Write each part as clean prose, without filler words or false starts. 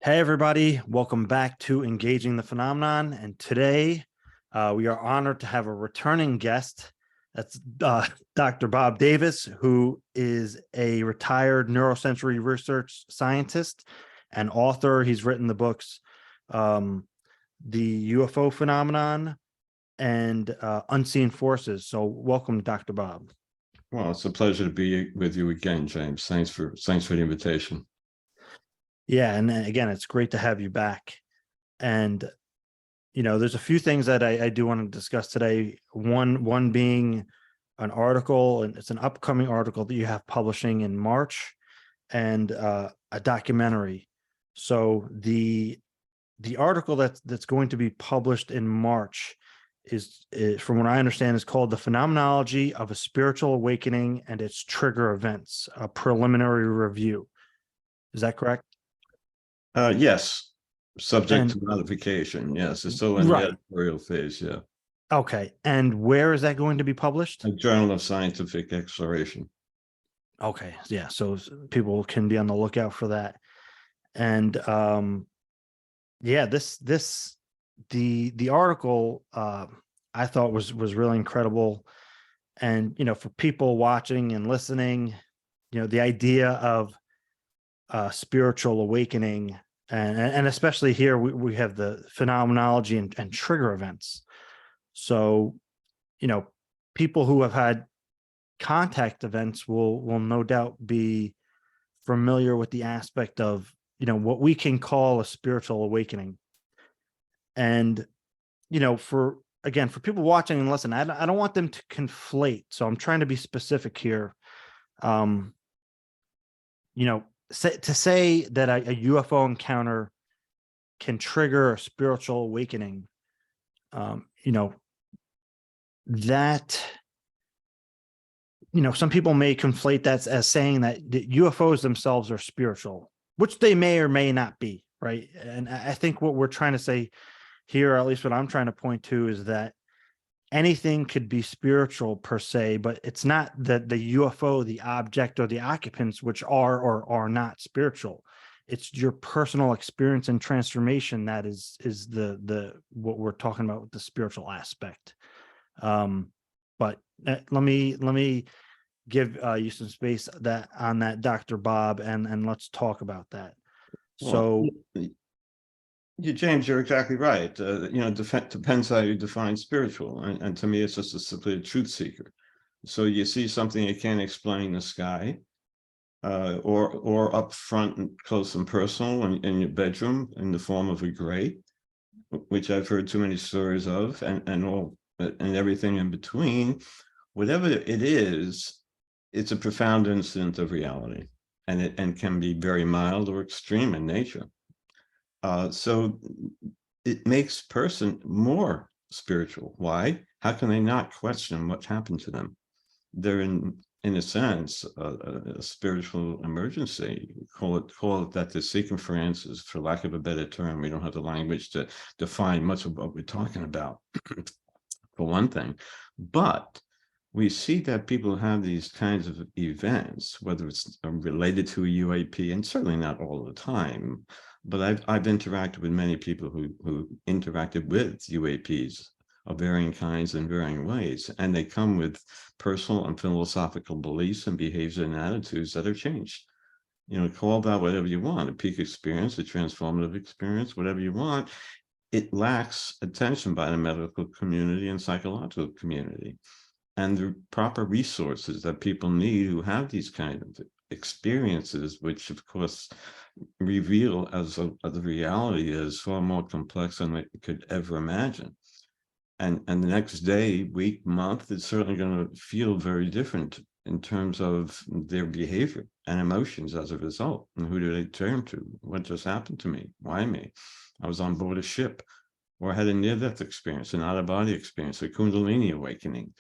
Hey, everybody. Welcome back to Engaging the Phenomenon. And today we are honored to have a returning guest. That's Dr. Bob Davis, who is a retired neurosensory research scientist and author. He's written the books, The UFO Phenomenon and Unseen Forces. So welcome, Dr. Bob. Well, it's a pleasure to be with you again, James. Thanks for the invitation. Yeah. And again, it's great to have you back. And there's a few things that I do want to discuss today. One being an article, and it's an upcoming article that you have publishing in March, and a documentary. So the article that's going to be published in March is, from what I understand, is called "The Phenomenology of a Spiritual Awakening and Its Trigger Events: A Preliminary Review." Is that correct? Yes, subject And to modification. Yes, it's still in the right. editorial phase. Yeah, Okay. And where is that going to be published? a Journal of Scientific Exploration. Okay. Yeah. So people can be on the lookout for that. And yeah, the article I thought was really incredible. And for people watching and listening, the idea of spiritual awakening, and especially here we have the phenomenology and trigger events. So, people who have had contact events will no doubt be familiar with the aspect of what we can call a spiritual awakening. And for people watching and listening, I don't want them to conflate, so I'm trying to be specific here. um to say that a UFO encounter can trigger a spiritual awakening, that some people may conflate that as saying that the UFOs themselves are spiritual, which they may or may not be, right? And I think what we're trying to say here, or at least what I'm trying to point to, is that anything could be spiritual per se, but it's not that the UFO, the object, or the occupants, which are or are not spiritual. It's your personal experience and transformation that is the what we're talking about with the spiritual aspect. But let me give you some space that on that, Dr. Bob, and let's talk about that. Well, So James, you're exactly right. Depends how you define spiritual, and to me, it's just simply a truth seeker. So you see something you can't explain in the sky, or up front and close and personal in your bedroom in the form of a gray, which I've heard too many stories of, and everything in between. Whatever it is, it's a profound incident of reality, and can be very mild or extreme in nature. So it makes person more spiritual. Why? How can they not question what happened to them? They're in a sense, a spiritual emergency. Call it that. They're seeking for answers, for lack of a better term. We don't have the language to define much of what we're talking about, for one thing. But we see that people have these kinds of events, whether it's related to a UAP, and certainly not all the time, but I've interacted with many people who interacted with UAPs of varying kinds in varying ways, and they come with personal and philosophical beliefs and behaviors and attitudes that are changed. Call that whatever you want, a peak experience, a transformative experience, whatever you want. It lacks attention by the medical community and psychological community, and the proper resources that people need who have these kind of experiences, which of course reveal as the reality is far more complex than they could ever imagine. And the next day, week, month, it's certainly going to feel very different in terms of their behavior and emotions as a result. And who do they turn to? What just happened to me? Why me? I was on board a ship, or I had a near-death experience, an out-of-body experience, a Kundalini awakening,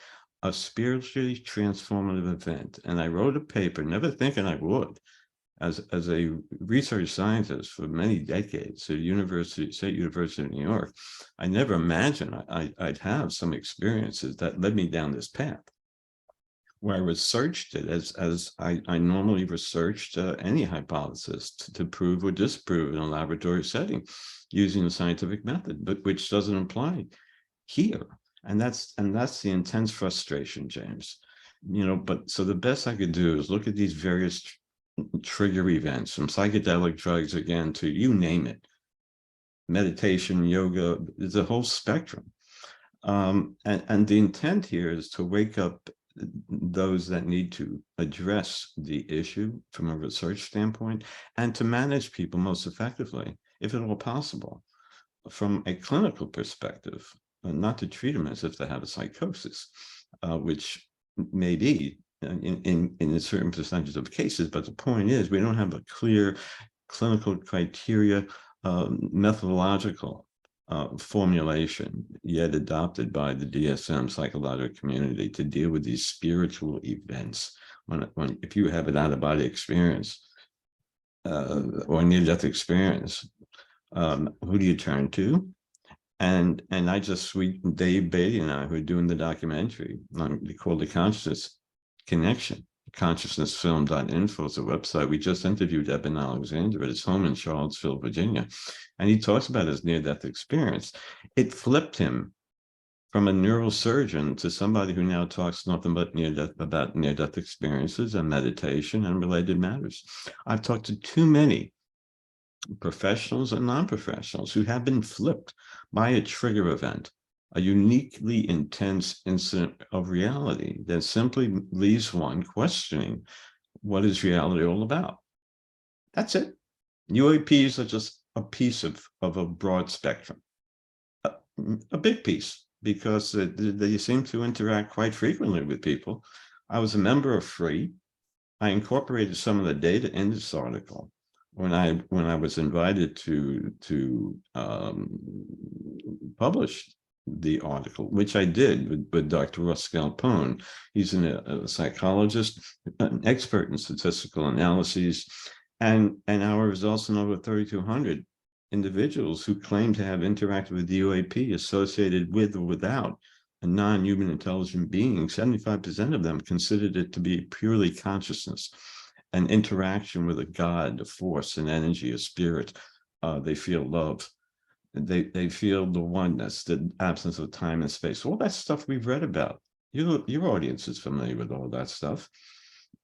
a spiritually transformative event. And I wrote a paper, never thinking I would, as a research scientist for many decades at State University of New York. I never imagined I'd have some experiences that led me down this path. where I researched it as I normally researched any hypothesis to prove or disprove in a laboratory setting using the scientific method, but which doesn't apply here. And that's the intense frustration, James. But so the best I could do is look at these various trigger events, from psychedelic drugs again to you name it, meditation, yoga, there's a whole spectrum. And the intent here is to wake up those that need to address the issue from a research standpoint, and to manage people most effectively, if at all possible, from a clinical perspective, not to treat them as if they have a psychosis, which may be in a certain percentage of cases. But the point is, we don't have a clear clinical criteria, methodological formulation yet adopted by the DSM psychological community to deal with these spiritual events. If you have an out-of-body experience or near-death experience, who do you turn to? And I just Dave Beatty and I, who are doing the documentary, called The Consciousness Connection. Consciousnessfilm.info is the website. We just interviewed Eben Alexander at his home in Charlottesville, Virginia, and he talks about his near-death experience. It flipped him from a neurosurgeon to somebody who now talks nothing but near-death experiences and meditation and related matters. I've talked to too many professionals and non-professionals who have been flipped by a trigger event, a uniquely intense incident of reality that simply leaves one questioning, what is reality all about? That's it. UAPs are just a piece of a broad spectrum, a big piece, because they seem to interact quite frequently with people. I was a member of FREE. I incorporated some of the data in this article when I was invited to publish the article, which I did with Dr. Russ Galpone. He's a psychologist, an expert in statistical analyses, and our results in over 3,200 individuals who claim to have interacted with the UAP associated with or without a non-human intelligent being. 75% of them considered it to be purely consciousness, an interaction with a God, a force, an energy, a spirit. They feel love. They feel the oneness, the absence of time and space. All that stuff we've read about. Your audience is familiar with all that stuff.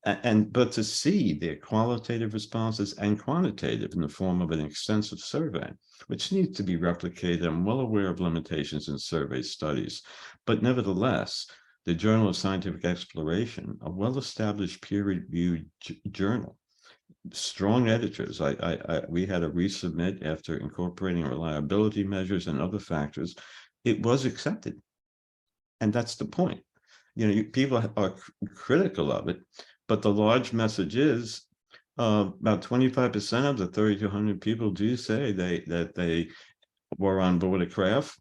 But to see their qualitative responses and quantitative in the form of an extensive survey, which needs to be replicated. I'm well aware of limitations in survey studies, but nevertheless, the Journal of Scientific Exploration, a well-established peer-reviewed journal, strong editors. We had to resubmit after incorporating reliability measures and other factors. It was accepted, and that's the point. People are critical of it, but the large message is about 25% of the 3,200 people do say that they were on board a craft,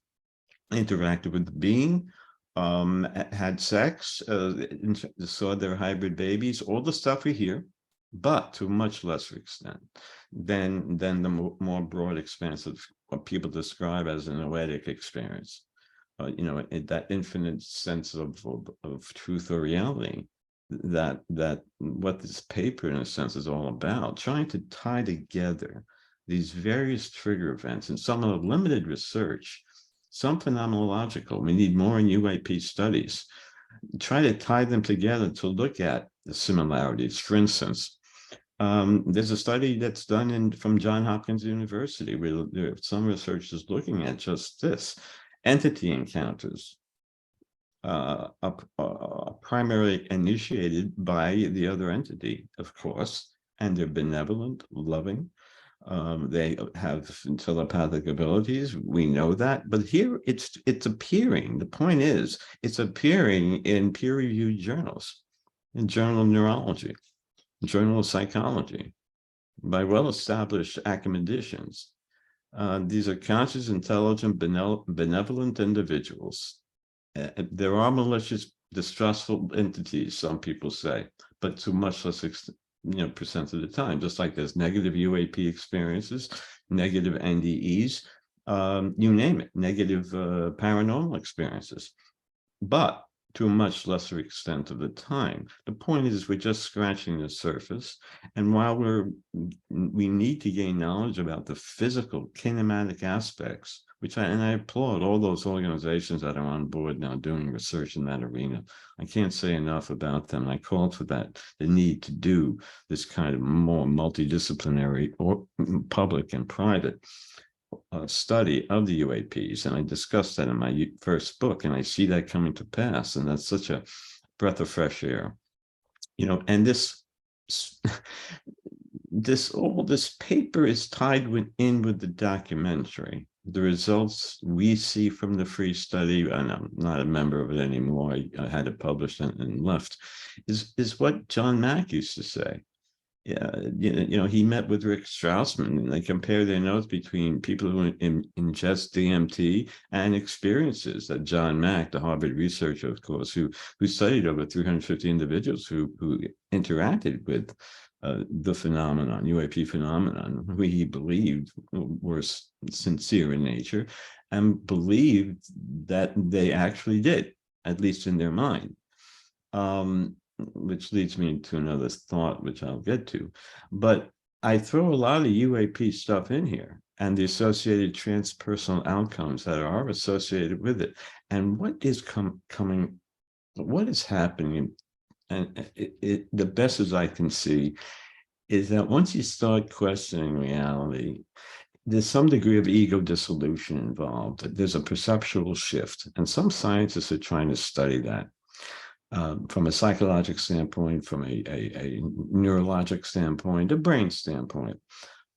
interacted with the being, had sex, saw their hybrid babies, all the stuff we hear, but to a much lesser extent than the more broad expanse of what people describe as a noetic experience. That infinite sense of truth or reality, that what this paper in a sense is all about, trying to tie together these various trigger events and some of the limited research, some phenomenological. We need more in UAP studies. Try to tie them together to look at the similarities. For instance, there's a study that's done from Johns Hopkins University where there are some researchers looking at just this. Entity encounters are primarily initiated by the other entity, of course, and they're benevolent, loving. They have telepathic abilities. We know that, but here it's appearing. The point is, it's appearing in peer-reviewed journals, in Journal of Neurology, Journal of Psychology, by well-established academicians. These are conscious, intelligent, benevolent individuals. There are malicious, distrustful entities, some people say, but to much less percent of the time. Just like there's negative UAP experiences, negative NDEs, you name it, negative paranormal experiences. But to a much lesser extent of the time. The point is we're just scratching the surface. And while we need to gain knowledge about the physical kinematic aspects, and I applaud all those organizations that are on board now doing research in that arena. I can't say enough about them. I called for that, the need to do this kind of more multidisciplinary or public and private study of the UAPs, and I discussed that in my first book, and I see that coming to pass, and that's such a breath of fresh air, and this paper is tied in with the documentary. The results we see from the free study, and I'm not a member of it anymore, I had it published and left, is what John Mack used to say. Yeah, he met with Rick Strassman, and they compare their notes between people who ingest DMT and experiences that John Mack, the Harvard researcher, of course, who studied over 350 individuals who interacted with the phenomenon, UAP phenomenon, who he believed were sincere in nature and believed that they actually did, at least in their mind. Which leads me to another thought, which I'll get to. But I throw a lot of UAP stuff in here and the associated transpersonal outcomes that are associated with it. And what is coming, what is happening, and the best as I can see, is that once you start questioning reality, there's some degree of ego dissolution involved. There's a perceptual shift, and some scientists are trying to study that. From a psychological standpoint, from a neurologic standpoint, a brain standpoint,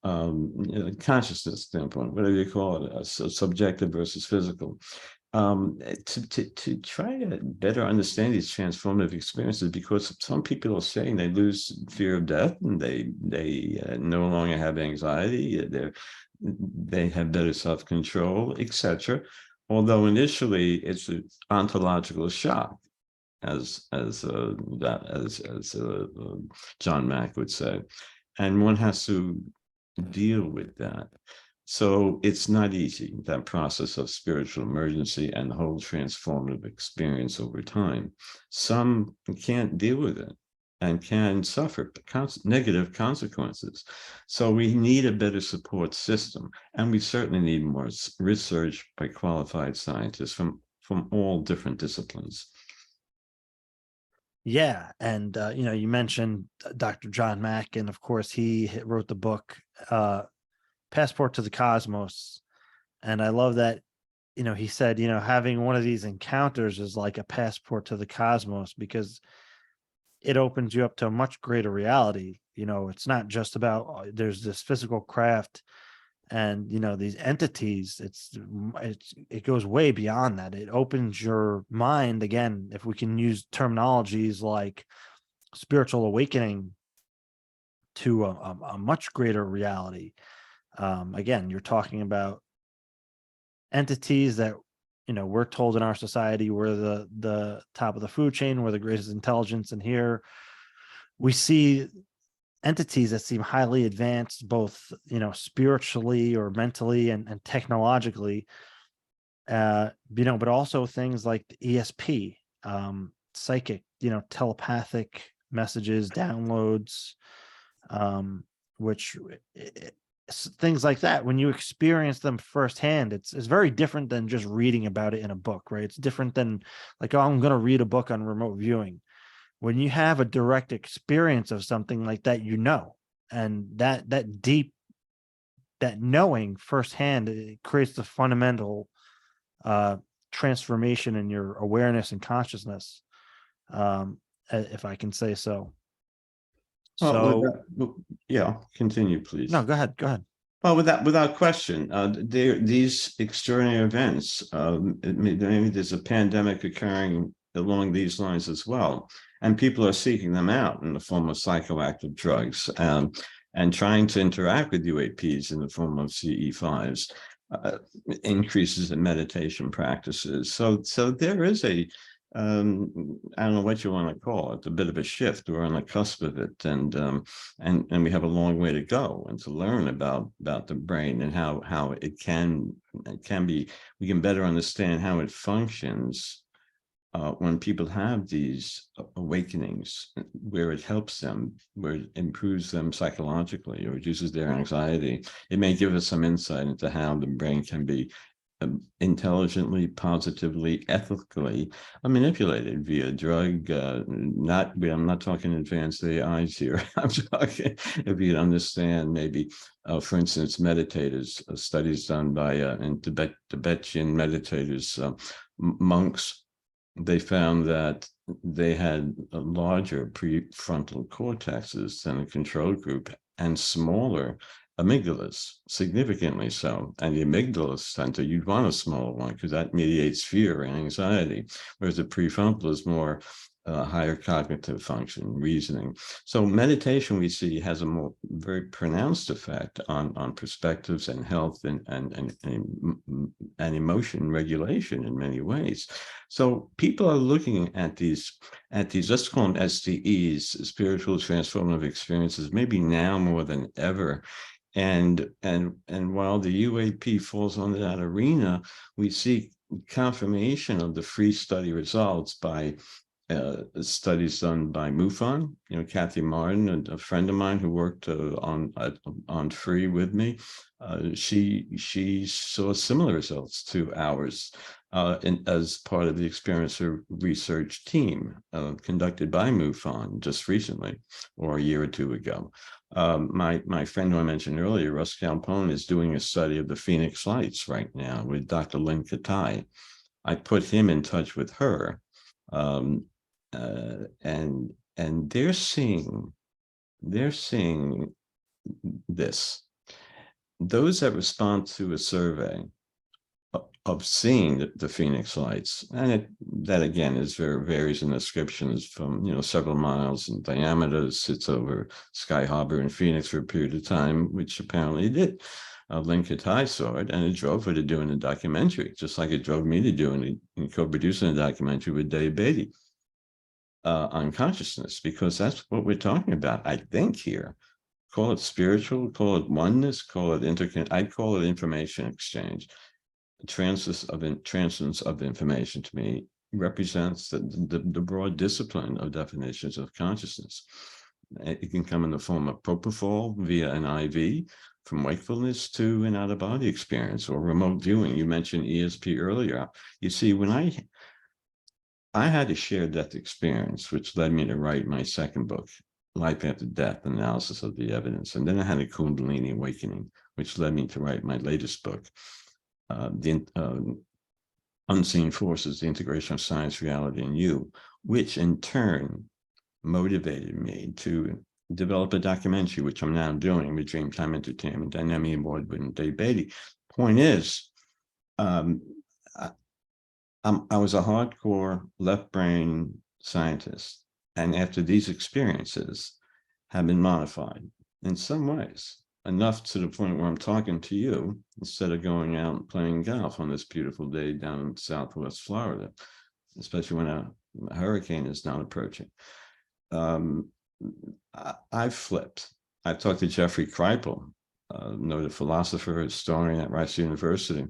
consciousness standpoint, whatever you call it, subjective versus physical, to try to better understand these transformative experiences, because some people are saying they lose fear of death and they no longer have anxiety, they have better self-control, etc. Although initially it's an ontological shock, as John Mack would say, and one has to deal with that. So it's not easy, that process of spiritual emergency and the whole transformative experience over time. Some can't deal with it and can suffer negative consequences. So we need a better support system, and we certainly need more research by qualified scientists from all different disciplines. Yeah, and you mentioned Dr. John Mack, and of course he wrote the book Passport to the Cosmos, and I love that. He said, having one of these encounters is like a passport to the cosmos, because it opens you up to a much greater reality. It's not just about there's this physical craft and these entities. It goes way beyond that. It opens your mind, again, if we can use terminologies like spiritual awakening, to a much greater reality. Again, you're talking about entities that we're told in our society we're the top of the food chain, we're the greatest intelligence, and here we see entities that seem highly advanced, both spiritually or mentally and technologically, but also things like the ESP, psychic, telepathic messages, downloads, which things like that, when you experience them firsthand, it's very different than just reading about it in a book, right? It's different than like, oh, I'm going to read a book on remote viewing. When you have a direct experience of something like that, and that deep, that knowing firsthand, it creates the fundamental transformation in your awareness and consciousness, if I can say so. Yeah, continue, please. No, go ahead. Well, without question, these extraordinary events, maybe there's a pandemic occurring along these lines as well, and people are seeking them out in the form of psychoactive drugs, and trying to interact with UAPs in the form of CE5s, increases in meditation practices. So there is a I don't know what you want to call it, a bit of a shift. We're on the cusp of it, and we have a long way to go, and to learn about the brain and how it can be. We can better understand how it functions when people have these awakenings where it helps them, where it improves them psychologically or reduces their anxiety, it may give us some insight into how the brain can be intelligently, positively, ethically manipulated via drug. I'm not talking advanced AIs here. I'm talking if you understand maybe, for instance, meditators, studies done by in Tibetan meditators, monks. They found that they had larger prefrontal cortexes than the control group and smaller amygdalas, significantly so. And the amygdala center, you'd want a smaller one because that mediates fear and anxiety, whereas the prefrontal is more higher cognitive function, reasoning. So meditation, we see, has a more very pronounced effect on perspectives and health and emotion regulation in many ways. So people are looking at these, let's call them STEs, spiritual transformative experiences, maybe now more than ever. And while the UAP falls under that arena, we see confirmation of the free study results by studies done by MUFON, Kathy Martin, a friend of mine who worked on free with me. She saw similar results to ours as part of the experiencer research team conducted by MUFON just recently, or a year or two ago. My friend who I mentioned earlier, Russ Calpone, is doing a study of the Phoenix Lights right now with Dr. Lynn Katai. I put him in touch with her. And they're seeing this. Those that respond to a survey of seeing the Phoenix Lights, and that again is varies in descriptions from several miles in diameter, sits over Sky Harbor in Phoenix for a period of time, which apparently it did. Lynn Katai saw it, and it drove her to doing a documentary, just like it drove me to doing and co-producing a documentary with Dave Beatty on consciousness, because that's what we're talking about, I think, here. Call it spiritual, call it oneness, call it I call it information exchange. Transcendence of information, to me, represents the broad discipline of definitions of consciousness. It can come in the form of propofol via an IV, from wakefulness to an out-of-body experience or remote viewing. You mentioned ESP earlier. You see, when I had a shared-death experience, which led me to write my second book, Life After Death, Analysis of the Evidence. And then I had a Kundalini awakening, which led me to write my latest book, The Unseen Forces, the Integration of Science, Reality, and You, which in turn motivated me to develop a documentary, which I'm now doing with Dreamtime Entertainment and Emmy Award-winning Dave Beatty. Point is, I was a hardcore left brain scientist, and after these experiences have been modified in some ways, enough to the point where I'm talking to you instead of going out and playing golf on this beautiful day down in Southwest Florida, especially when a hurricane is not approaching. I've flipped. I've talked to Jeffrey Kripal, noted philosopher, historian at Rice University.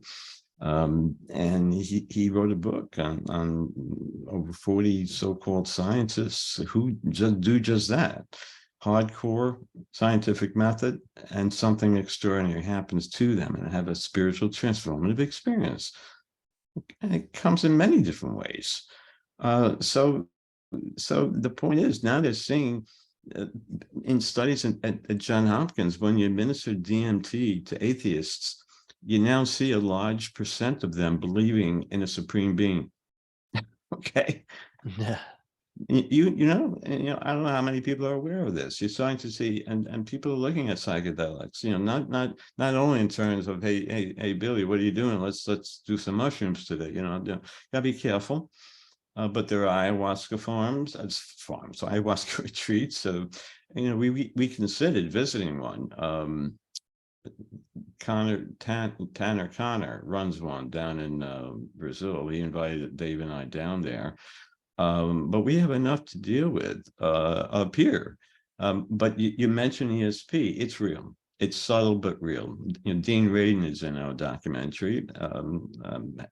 And he wrote a book on over 40 so-called scientists who do just that. Hardcore scientific method, and something extraordinary happens to them and have a spiritual transformative experience. And it comes in many different ways. So the point is, now they're seeing in studies at Johns Hopkins, when you administer DMT to atheists, you now see a large percent of them believing in a supreme being. Okay. Yeah. I don't know how many people are aware of this. You're starting to see, and people are looking at psychedelics, not only in terms of, hey, Billy, what are you doing? Let's do some mushrooms today. Gotta be careful. But there are ayahuasca farms, so ayahuasca retreats. So, we considered visiting one. Tanner Connor runs one down in Brazil. He invited Dave and I down there. But we have enough to deal with up here. But you mentioned ESP, it's real. it's subtle but real. Dean Radin is in our documentary,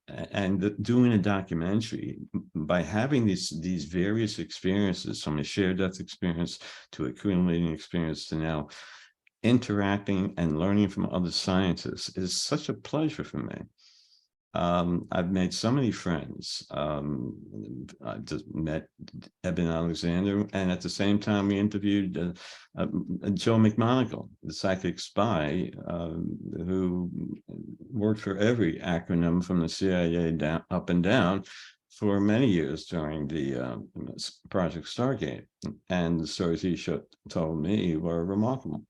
and doing a documentary by having these various experiences, from a shared death experience to accumulating experience to now interacting and learning from other scientists, is such a pleasure for me. I've made so many friends. I just met Eben Alexander, and at the same time we interviewed Joe McMonagle, the psychic spy, who worked for every acronym from the CIA down, up and down, for many years during the Project Stargate. And the stories he told me were remarkable.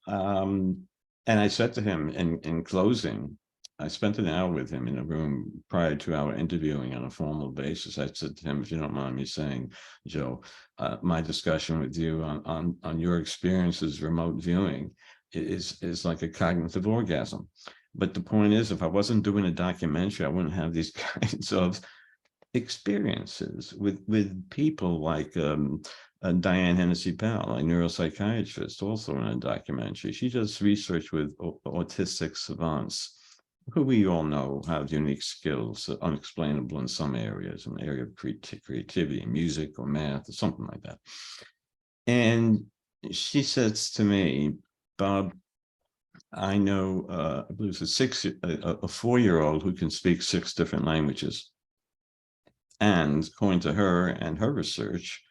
And I said to him in closing, I spent an hour with him in a room prior to our interviewing on a formal basis. I said to him, if you don't mind me saying, Joe, my discussion with you on your experiences remote viewing is like a cognitive orgasm. But the point is, if I wasn't doing a documentary, I wouldn't have these kinds of experiences with people like Diane Hennessy Powell, a neuropsychiatrist, also in a documentary. She does research with autistic savants, who we all know have unique skills, unexplainable in some areas, in the area of creativity, music or math or something like that. And she says to me, Bob, I know, I believe it's a 4-year-old who can speak 6 different languages. And according to her and her research,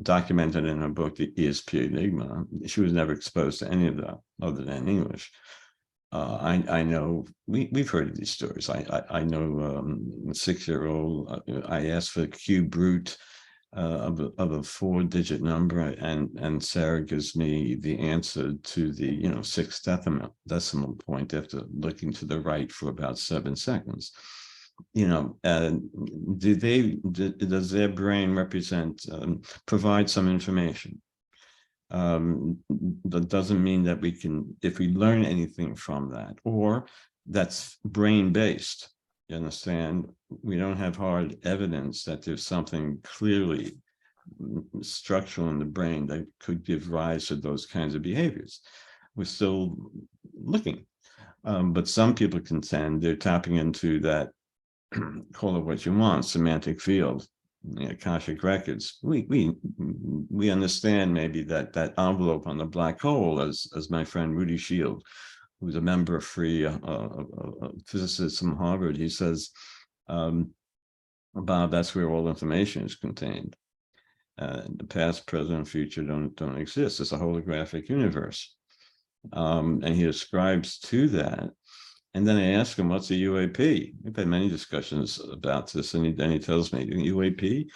documented in her book, The ESP Enigma, she was never exposed to any of that other than English. I know we've heard of these stories. I know a 6-year-old. I asked for the cube root of a 4-digit number, and Sarah gives me the answer to the 6th decimal point after looking to the right for about 7 seconds. Does their brain provide some information? That doesn't mean that we can, if we learn anything from that, or that's brain-based, you understand? We don't have hard evidence that there's something clearly structural in the brain that could give rise to those kinds of behaviors. We're still looking. But some people contend they're tapping into that, call it what you want, semantic field, Akashic records. We understand maybe that envelope on the black hole, as my friend Rudy Shield, who's a member of Free, a physicist from Harvard, he says, Bob, that's where all information is contained. The past, present, and future don't exist. It's a holographic universe. And he ascribes to that. And then I ask him, what's a UAP? We've had many discussions about this, and then he tells me, UAP,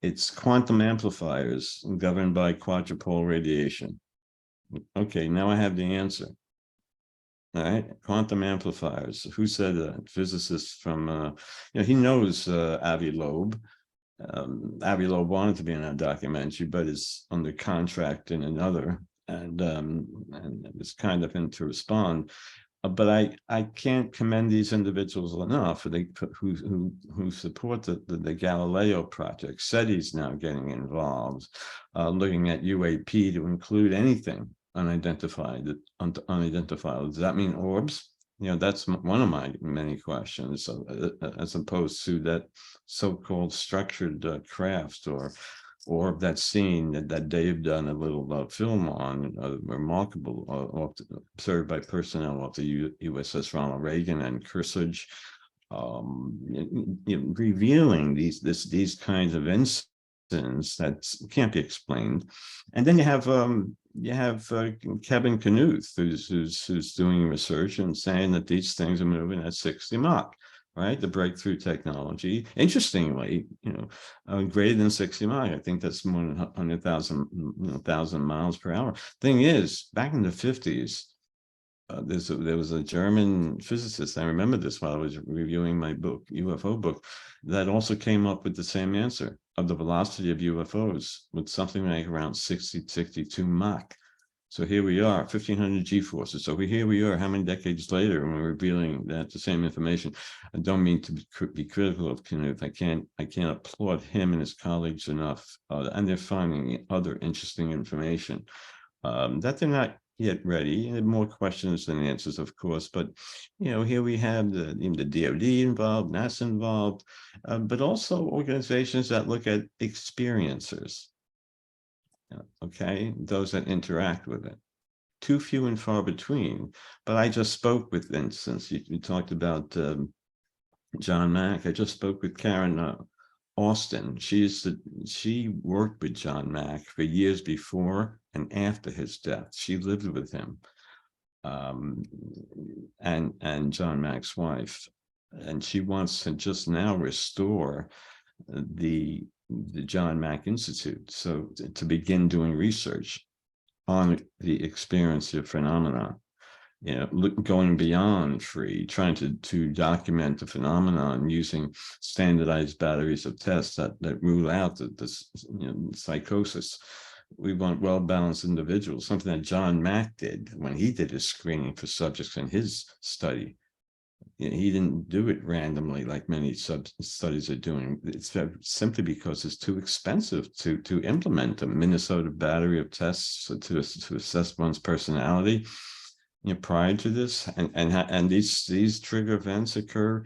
it's quantum amplifiers governed by quadrupole radiation. Okay, now I have the answer. All right, quantum amplifiers. Who said that? Physicists from, he knows Avi Loeb. Avi Loeb wanted to be in a documentary, but is under contract in another, and was kind of in to respond. But I can't commend these individuals enough who support the Galileo project. SETI's now getting involved, looking at UAP to include anything unidentified. Does that mean orbs? That's one of my many questions, as opposed to that so-called structured craft or that scene that Dave done a little film on, remarkable, observed by personnel of the USS Ronald Reagan and Kearsarge, revealing these kinds of incidents that can't be explained. And then you have Kevin Knuth, who's doing research and saying that these things are moving at 60 Mach. Right, the breakthrough technology, interestingly, greater than 60 Mach. I think that's more than 100,000 miles per hour. Thing is, back in the 50s, there was a German physicist. I remember this while I was reviewing my book, UFO book, that also came up with the same answer of the velocity of UFOs with something like around 62 Mach. So here we are, 1,500 G-forces. So here we are, how many decades later, and we're revealing that the same information. I don't mean to be critical of Knuth. I can't applaud him and his colleagues enough, and they're finding other interesting information. that they're not yet ready. And more questions than answers, of course. But here we have the DoD involved, NASA involved, but also organizations that look at experiencers. Okay, those that interact with it. Too few and far between. But I just spoke with, instance, you talked about John Mack. I just spoke with Karen Austin. She worked with John Mack for years before and after his death. She lived with him, and John Mack's wife, and she wants to just now restore the John Mack Institute, so to begin doing research on the experience of phenomena, going beyond free, trying to document the phenomenon using standardized batteries of tests that rule out this psychosis. We want well-balanced individuals, something that John Mack did when he did his screening for subjects in his study. He didn't do it randomly like many studies are doing. It's simply because it's too expensive to implement a Minnesota battery of tests to assess one's personality. Prior to this, and these trigger events occur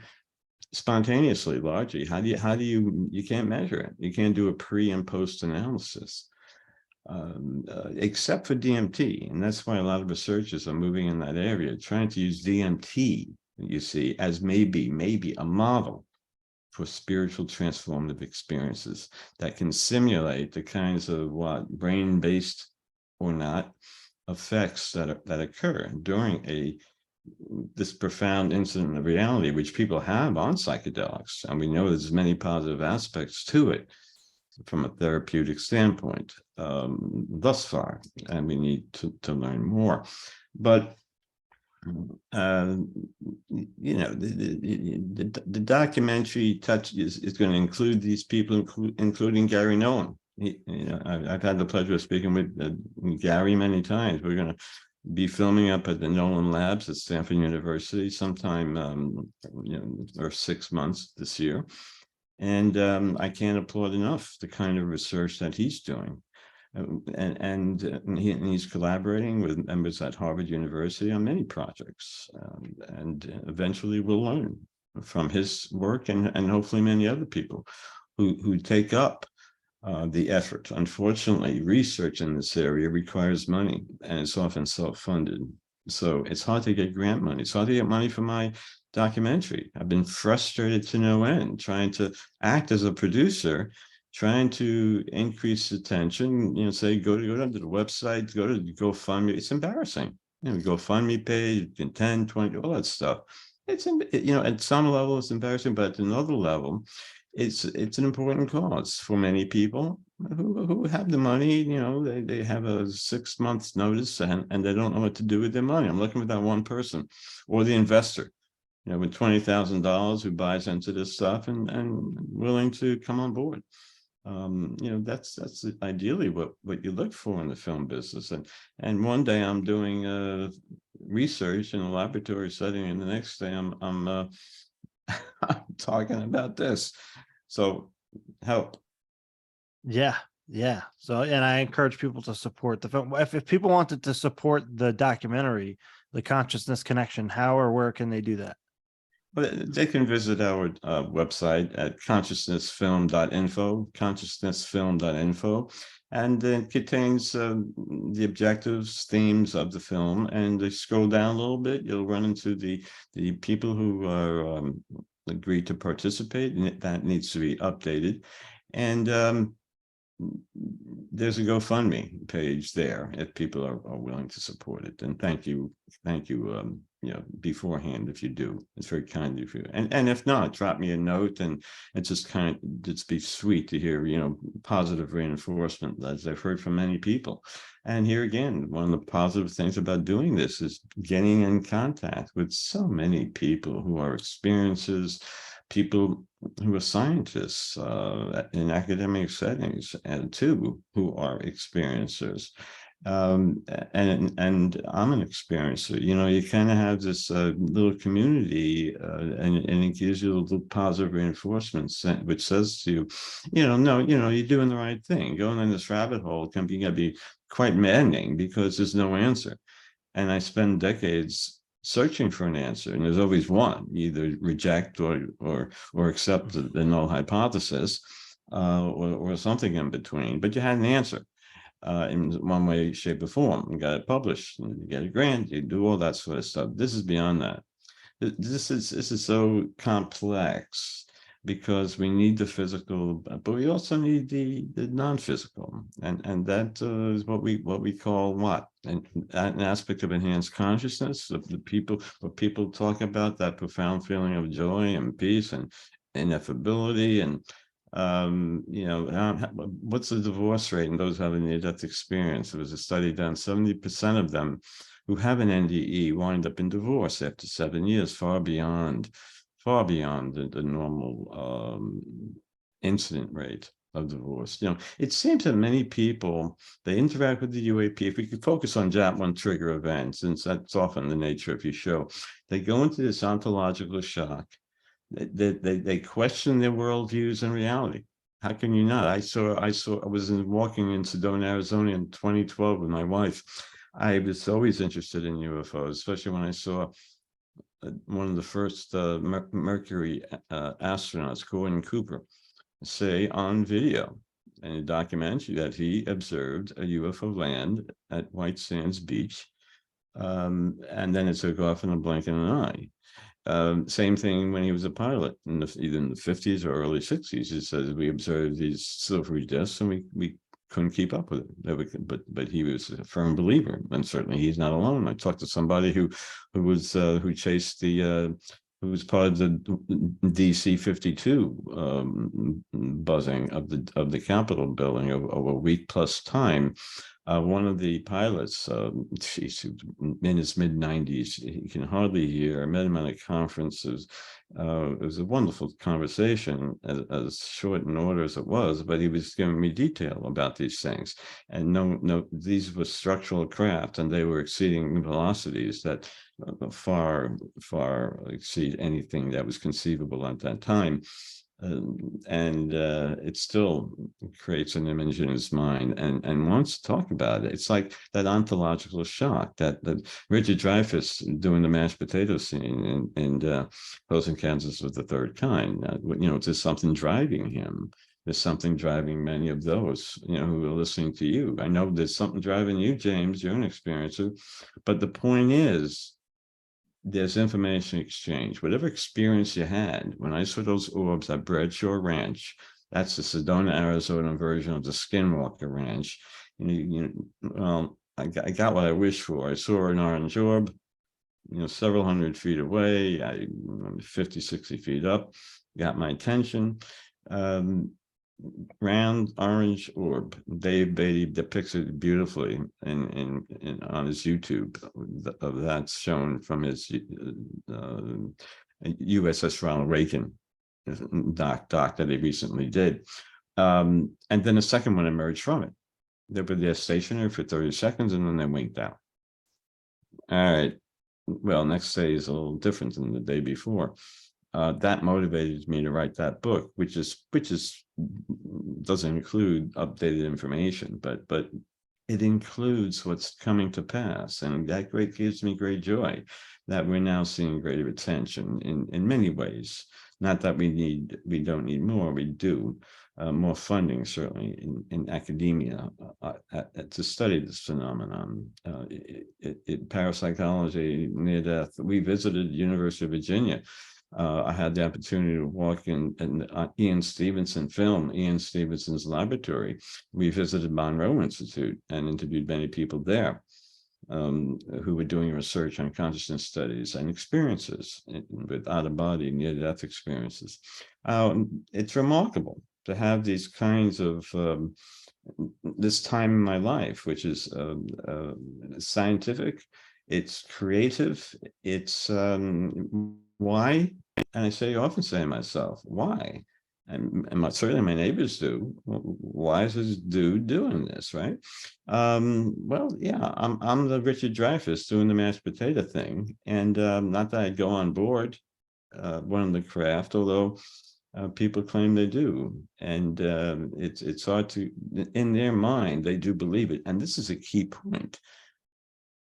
spontaneously, largely. How do you can't measure it? You can't do a pre and post analysis, except for DMT, and that's why a lot of researchers are moving in that area, trying to use DMT, you see, as maybe a model for spiritual transformative experiences that can simulate the kinds of brain-based or not effects that occur during this profound incident of reality, which people have on psychedelics, and we know there's many positive aspects to it from a therapeutic standpoint thus far, and we need to learn more. But the documentary is going to include these people, including Gary Nolan. I've had the pleasure of speaking with Gary many times. We're going to be filming up at the Nolan Labs at Stanford University sometime, or 6 months this year. And I can't applaud enough the kind of research that he's doing. And he's collaborating with members at Harvard University on many projects, and eventually we'll learn from his work and hopefully many other people who take up the effort. Unfortunately, research in this area requires money, and it's often self-funded. So it's hard to get grant money. It's hard to get money for my documentary. I've been frustrated to no end trying to act as a producer, trying to increase attention, say, go to the website, go to GoFundMe. It's embarrassing. GoFundMe page, 10, 20, all that stuff. It's, at some level it's embarrassing, but at another level, it's an important cause for many people who have the money. They have a 6 months notice and they don't know what to do with their money. I'm looking for that one person, or the investor, with $20,000 who buys into this stuff and willing to come on board. That's ideally what you look for in the film business. And one day I'm doing research in a laboratory setting, and the next day I'm I'm talking about this. So help. Yeah. So, and I encourage people to support the film. If people wanted to support the documentary, The Consciousness Connection, how or where can they do that? Well, they can visit our website at consciousnessfilm.info, and it contains the objectives, themes of the film. And they scroll down a little bit, you'll run into the people who are agreed to participate, and that needs to be updated. And there's a GoFundMe page there if people are willing to support it. And thank you beforehand if you do. It's very kind of you. And if not, drop me a note, and it's just be sweet to hear positive reinforcement, as I've heard from many people. And here again, one of the positive things about doing this is getting in contact with so many people who are experiencers, people who are scientists in academic settings, and too who are experiencers. And I'm an experiencer. You kind of have this little community, and it gives you a little positive reinforcement, which says to you, no, you're doing the right thing. Going in this rabbit hole you gotta be quite maddening because there's no answer. And I spend decades searching for an answer, and there's always one: either reject or accept the null hypothesis, or something in between. But you had an answer in one way, shape, or form. You got it published, and you get a grant, you do all that sort of stuff. This is beyond that. This is so complex because we need the physical, but we also need the non-physical, and that is what we call what, and an aspect of enhanced consciousness of the people. What people talk about, that profound feeling of joy and peace and ineffability, and what's the divorce rate in those having near-death experience? There was a study done, 70% of them who have an NDE wind up in divorce after 7 years, far beyond the normal incident rate of divorce. It seems that many people, they interact with the UAP. If we could focus on JAT1 trigger events, since that's often the nature of your show, they go into this ontological shock. They question their worldviews and reality. How can you not? I was walking in Sedona, Arizona in 2012 with my wife. I was always interested in UFOs, especially when I saw one of the first Mercury astronauts, Gordon Cooper, say on video in a documentary that he observed a UFO land at White Sands Beach, and then it took off in a blink of an eye. Same thing when he was a pilot either in the 50s or early 60s. He says we observed these silvery discs and we couldn't keep up with it. But he was a firm believer, and certainly he's not alone. I talked to somebody who chased the who was part of the DC-52 buzzing of the Capitol building over a week plus time. One of the pilots, in his mid-90s, he can hardly hear. I met him at a conference. It was a wonderful conversation, as short in order as it was, but he was giving me detail about these things. And no, these were structural craft, and they were exceeding velocities that far exceed anything that was conceivable at that time. It still creates an image in his mind and wants to talk about it. It's like that ontological shock that Richard Dreyfuss doing the mashed potato scene in Close Encounters of the Third Kind. There's something driving him. There's something driving many of those, who are listening to you. I know there's something driving you, James. You're an experiencer. But the point is, there's information exchange. Whatever experience you had, when I saw those orbs at Bradshaw Ranch, that's the Sedona, Arizona version of the Skinwalker Ranch. I got what I wished for. I saw an orange orb, several hundred feet away, 50, 60 feet up, got my attention. Round orange orb. Dave Beatty depicts it beautifully in on his YouTube. Of that's shown from his USS Ronald Reagan doc that he recently did. And then a second one emerged from it. They were there stationary for 30 seconds and then they winked out. All right. Well, next day is a little different than the day before. That motivated me to write that book, which doesn't include updated information, but it includes what's coming to pass, and that gives me great joy that we're now seeing greater attention in many ways. Not that we don't need more, we do. More funding, certainly, in academia to study this phenomenon. Parapsychology, near death. We visited the University of Virginia. I had the opportunity to walk in Ian Stevenson's laboratory. We visited Monroe Institute and interviewed many people there who were doing research on consciousness studies and experiences with out-of-body, near-death experiences. It's remarkable to have these kinds of this time in my life, which is scientific, it's creative, it's why? And I often say to myself, why? And certainly my neighbors do. Why is this dude doing this, right? Well, yeah, I'm the Richard Dreyfuss doing the mashed potato thing, and not that I'd go on board one of the craft, although People claim they do, and it's hard to, in their mind, they do believe it. And this is a key point.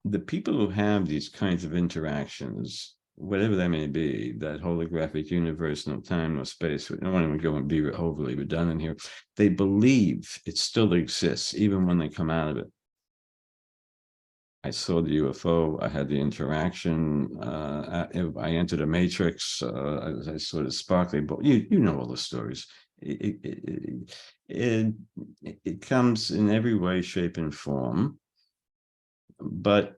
The people who have these kinds of interactions, whatever they may be, that holographic universe, no time, no space, I don't want to go and be overly redundant here, they believe it still exists, even when they come out of it. I saw the UFO, I had the interaction, I entered a matrix, I saw the sparkly, but you know all the stories. It comes in every way, shape, and form, but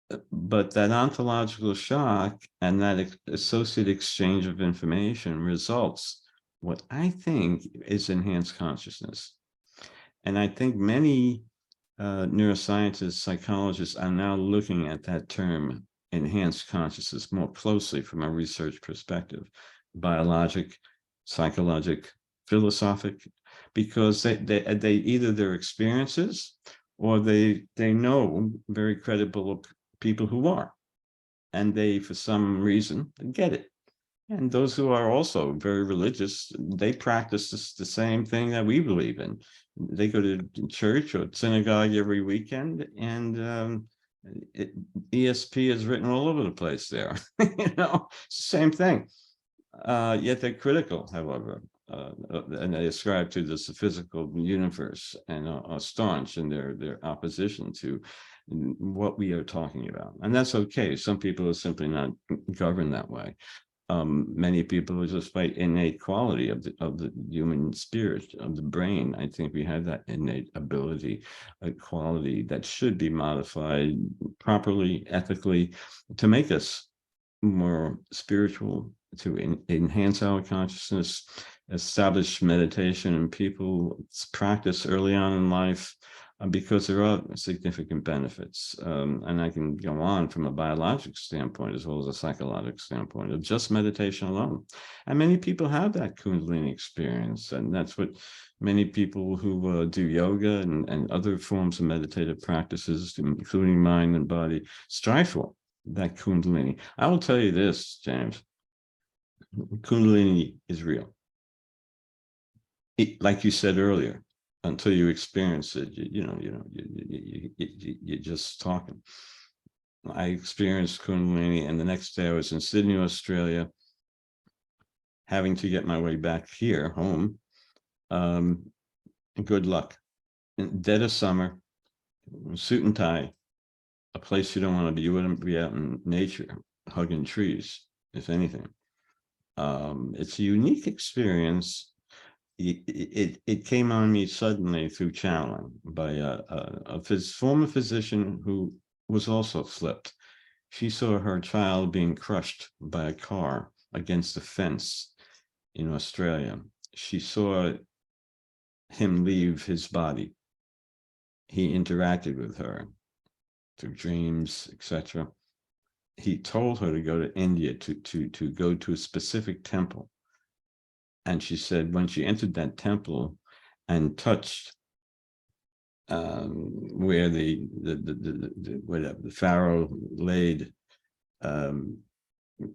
that ontological shock and that associated exchange of information results what I think is enhanced consciousness. And I think many neuroscientists, psychologists are now looking at that term enhanced consciousness more closely from a research perspective, biologic, psychologic, philosophic, because they either their experiences or they know very credible people who are, and they for some reason get it. And those who are also very religious, they practice the same thing that we believe in. They go to church or synagogue every weekend, and ESP is written all over the place there. Same thing. Yet they're critical, however, and they ascribe to this physical universe and are staunch in their opposition to what we are talking about. And that's okay. Some people are simply not governed that way. Many people are just by innate quality of the human spirit, of the brain. I think we have that innate ability, a quality that should be modified properly, ethically, to make us more spiritual, to enhance our consciousness, establish meditation in people's practice early on in life, because there are significant benefits. And I can go on from a biologic standpoint as well as a psychological standpoint of just meditation alone. And many people have that Kundalini experience. And that's what many people who do yoga and other forms of meditative practices, including mind and body, strive for, that Kundalini. I will tell you this, James, Kundalini is real. Like you said earlier, until you experience it, you're just talking. I experienced Kundalini, and the next day I was in Sydney, Australia, having to get my way back here, home. Good luck. In dead of summer, suit and tie, a place you don't want to be. You wouldn't be out in nature, hugging trees, if anything. It's a unique experience. It came on me suddenly through channeling by a former physician who was also flipped. She saw her child being crushed by a car against a fence in Australia. She saw him leave his body. He interacted with her through dreams, etc. He told her to go to India to go to a specific temple. And she said when she entered that temple and touched where the pharaoh laid,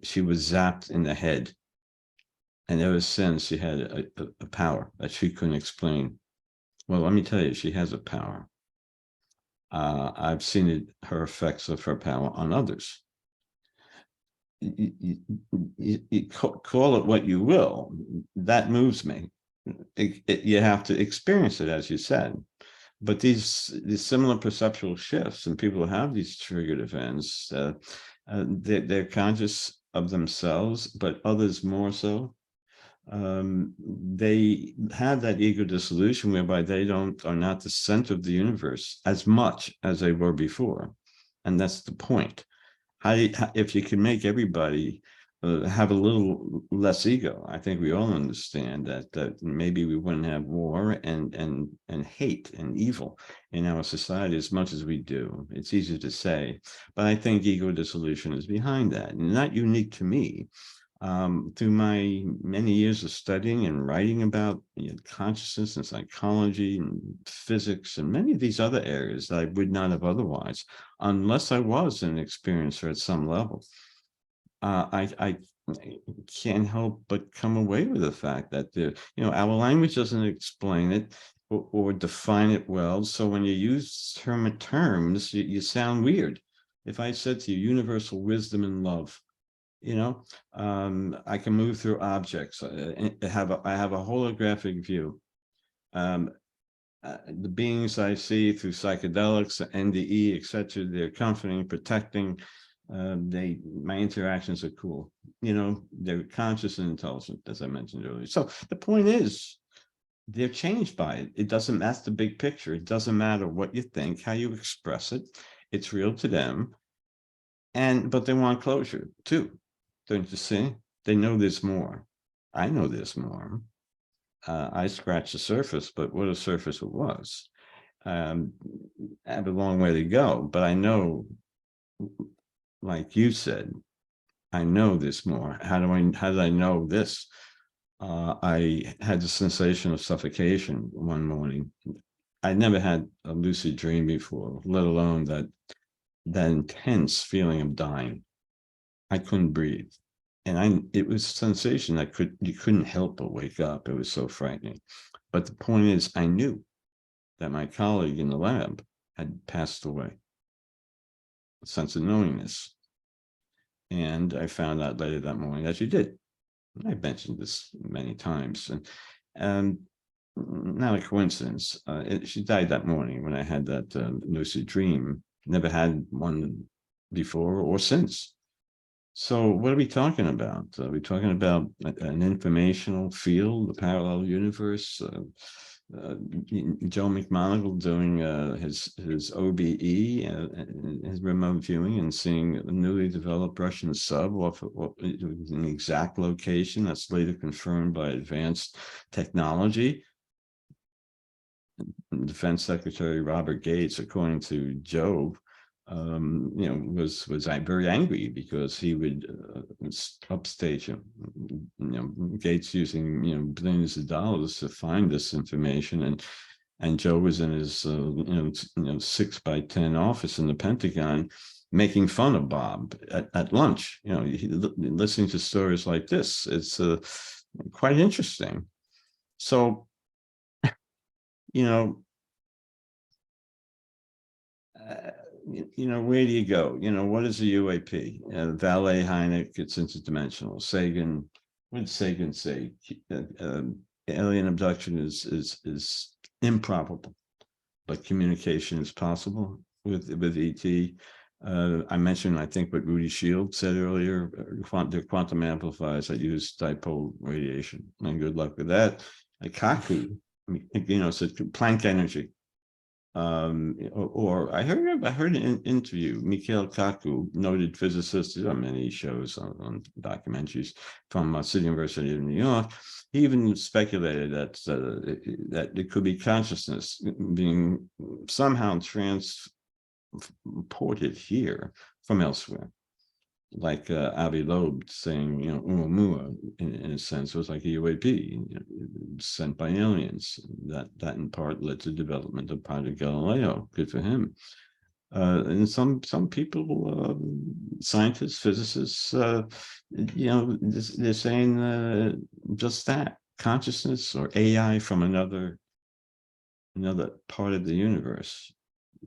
she was zapped in the head. And ever since, she had a power that she couldn't explain. Well, let me tell you, she has a power. I've seen her effects of her power on others. You call it what you will, that moves me. You have to experience it, as you said. But these similar perceptual shifts, and people who have these triggered events, they're conscious of themselves, but others more so. They have that ego dissolution whereby they are not the center of the universe as much as they were before. And that's the point. If you can make everybody have a little less ego, I think we all understand that maybe we wouldn't have war and hate and evil in our society as much as we do. It's easy to say, but I think ego dissolution is behind that, and not unique to me. Through my many years of studying and writing about consciousness and psychology and physics and many of these other areas that I would not have otherwise, unless I was an experiencer at some level. I can't help but come away with the fact that our language doesn't explain it or define it well. So when you use terms, you sound weird. If I said to you, universal wisdom and love, I can move through objects. I have a holographic view. The beings I see through psychedelics, NDE, etc., they're comforting, protecting. My interactions are cool. They're conscious and intelligent, as I mentioned earlier. So the point is, they're changed by it. It doesn't, that's the big picture. It doesn't matter what you think, how you express it. It's real to them. But they want closure too. Don't you see? They know there's more. I know there's more. I scratched the surface, but what a surface it was. I have a long way to go, but I know, like you said, I know there's more. How did I know this? I had the sensation of suffocation one morning. I never had a lucid dream before, let alone that intense feeling of dying. I couldn't breathe. And it was a sensation that you couldn't help but wake up. It was so frightening. But the point is, I knew that my colleague in the lab had passed away. A sense of knowingness. And I found out later that morning that she did. I mentioned this many times, and not a coincidence. She died that morning when I had that lucid dream. Never had one before or since. So what are we talking about? Are we talking about an informational field, a parallel universe? Joe McMoneagle doing his OBE, his remote viewing, and seeing a newly developed Russian sub off an exact location that's later confirmed by advanced technology. Defense Secretary Robert Gates, according to Joe, was very angry because he would upstage him. Gates using billions of dollars to find this information, and Joe was in his 6x10 office in the Pentagon, making fun of Bob at lunch. Listening to stories like this, it's quite interesting. So, where do you go? What is a UAP? Valet Hynek, it's interdimensional. Sagan, what did Sagan say? Alien abduction is improbable, but communication is possible with ET. I mentioned, I think, what Rudy Shields said earlier, they're quantum amplifiers that use dipole radiation, and good luck with that. Kaku, said Planck energy. Or I heard an interview, Mikhail Kaku, noted physicist, on many shows on documentaries from City University of New York. He even speculated that it could be consciousness being somehow transported here from elsewhere. Like Avi Loeb saying, Oumuamua, in a sense, was like a UAP sent by aliens. That in part led to development of Project Galileo. Good for him. And some people, scientists, physicists, they're saying just that, consciousness or AI from another part of the universe.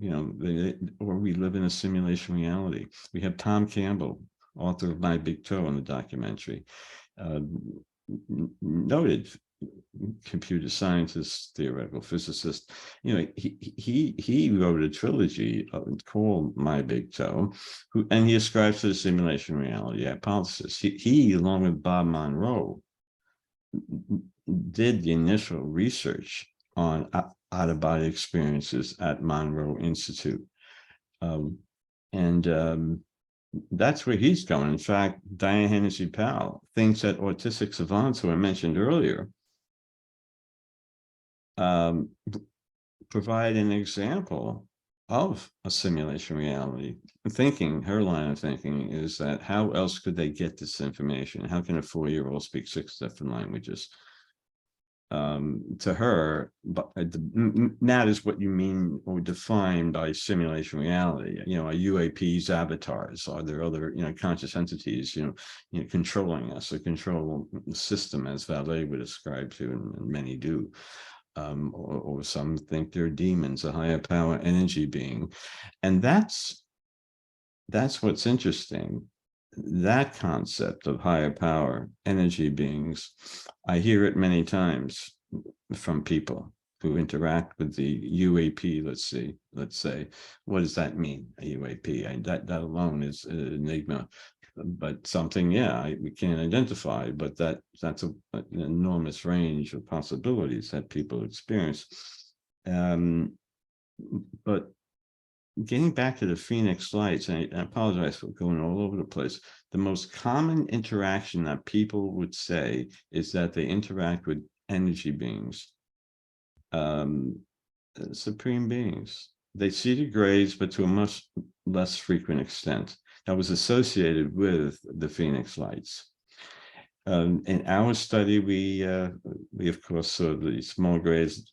Or we live in a simulation reality. We have Tom Campbell, author of My Big Toe, in the documentary, noted computer scientist, theoretical physicist. He wrote a trilogy called My Big Toe, and he ascribes to the simulation reality hypothesis. He, along with Bob Monroe, did the initial research on out-of-body experiences at Monroe Institute. That's where he's going. In fact, Diane Hennessy Powell thinks that autistic savants, who I mentioned earlier, provide an example of a simulation reality. Her line of thinking is that how else could they get this information? How can a 4-year-old speak 6 different languages? to her, but that is what you mean or define by simulation reality. Are UAPs avatars? Are there other, conscious entities, controlling us, a control system, as Valet would ascribe to, and many do. Or some think they're demons, a higher power energy being. And that's what's interesting. That concept of higher power energy beings, I hear it many times from people who interact with the UAP. Let's say, what does that mean, a UAP? That alone is an enigma, but something, we can't identify, but that's an enormous range of possibilities that people experience. But getting back to the Phoenix lights, and I apologize for going all over the place. The most common interaction that people would say is that they interact with energy beings, supreme beings. They see the grays, but to a much less frequent extent. That was associated with the Phoenix lights. In our study, we of course saw the small grays,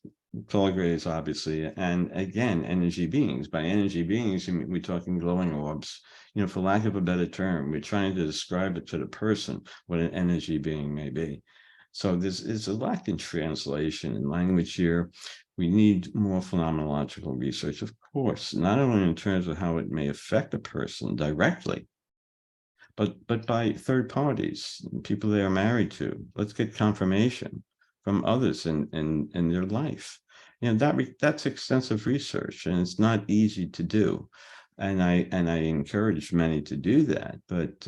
tall grays, obviously, and again, energy beings. By energy beings, we're talking glowing orbs. For lack of a better term, we're trying to describe it to the person what an energy being may be. So there's a lack in translation in language here. We need more phenomenological research, of course, not only in terms of how it may affect a person directly, but by third parties, people they are married to. Let's get confirmation from others in their life. That's extensive research, and it's not easy to do. And I encourage many to do that. But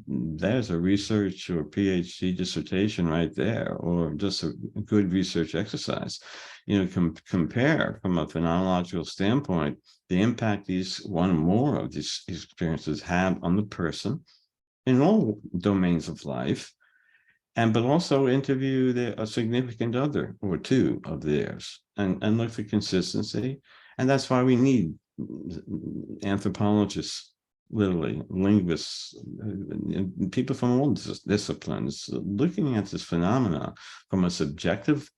there's a research or PhD dissertation right there, or just a good research exercise. Compare from a phenomenological standpoint the impact these one or more of these experiences have on the person in all domains of life, but also interview a significant other or two of theirs and look for consistency. And that's why we need anthropologists, literally linguists, people from all disciplines looking at this phenomena from a subjective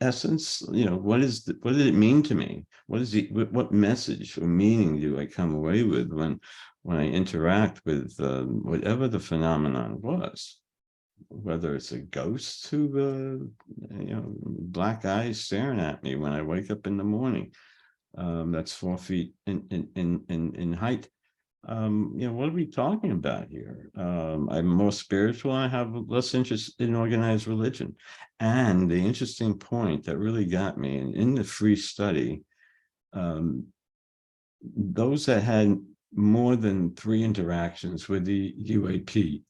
essence. What did it mean to me? What message or meaning do I come away with when I interact with whatever the phenomenon was, whether it's a ghost who black eyes staring at me when I wake up in the morning, that's 4 feet in height. What are we talking about here? I'm more spiritual. I have less interest in organized religion. And the interesting point that really got me, in the free study, those that had more than 3 interactions with the UAP,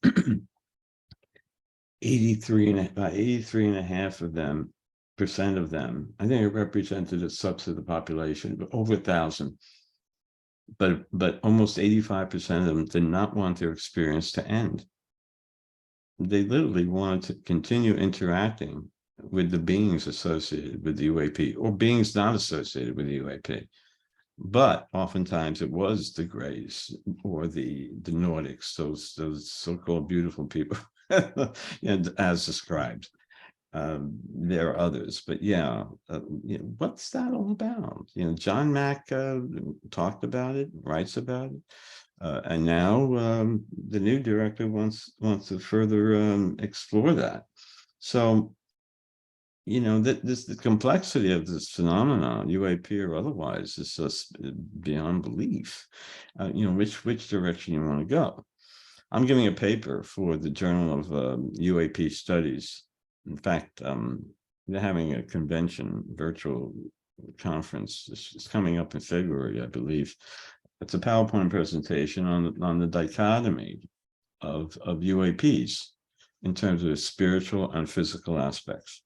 83.5% of them, I think it represented a subset of the population, but over 1,000. But almost 85% of them did not want their experience to end. They literally wanted to continue interacting with the beings associated with the UAP, or beings not associated with the UAP. But oftentimes it was the Greys or the Nordics, those so-called beautiful people, as described. There are others, but what's that all about? John Mack talked about it, writes about it, and now the new director wants to further explore that. So the complexity of this phenomenon, UAP or otherwise, is just beyond belief. Which direction you want to go. I'm giving a paper for the Journal of UAP Studies. In fact, they're having a convention, virtual conference. It's coming up in February, I believe. It's a PowerPoint presentation on the dichotomy of UAPs in terms of spiritual and physical aspects.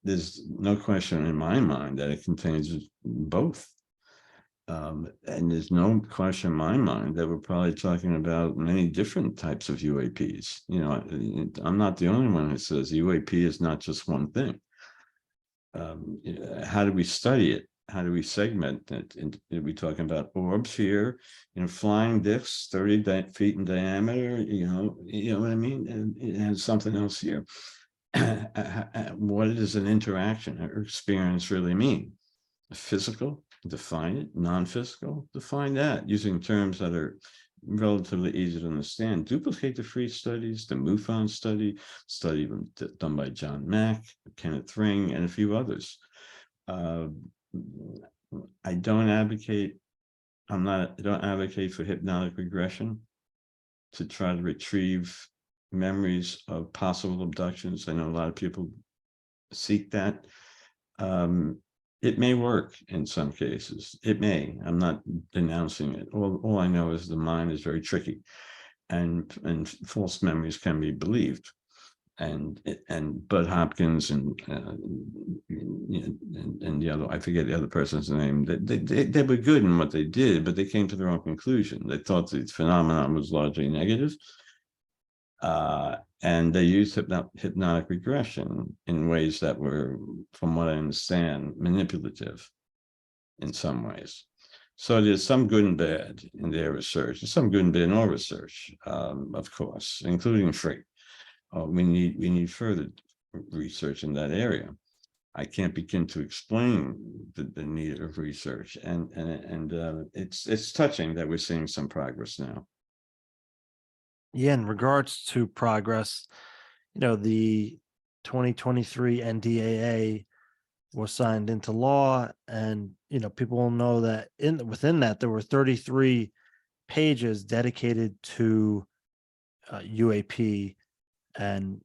There's no question in my mind that it contains both. And there's no question in my mind that we're probably talking about many different types of UAPs. I'm not the only one who says UAP is not just one thing. How do we study it? how do we segment it? And are we talking about orbs here, flying discs, 30 feet in diameter, you know what I mean? And it has something else here. What does an interaction or experience really mean? Physical, define it. Non-physical, define that using terms that are relatively easy to understand. Duplicate the free studies, the MUFON study done by John Mack, Kenneth Ring, and a few others. I don't advocate for hypnotic regression to try to retrieve memories of possible abductions. I know a lot of people seek that. It may work in some cases. It may. I'm not denouncing it. All I know is the mind is very tricky, and false memories can be believed. And Bud Hopkins and the other, I forget the other person's name. They were good in what they did, but they came to their own conclusion. They thought the phenomenon was largely negative. And they used hypnotic regression in ways that were, from what I understand, manipulative in some ways. So there's some good and bad in their research. There's some good and bad in our research, of course, including free. We need further research in that area. I can't begin to explain the need of research, and it's touching that we're seeing some progress now. Yeah, in regards to progress, the 2023 NDAA was signed into law, and people will know that within that there were 33 pages dedicated to UAP and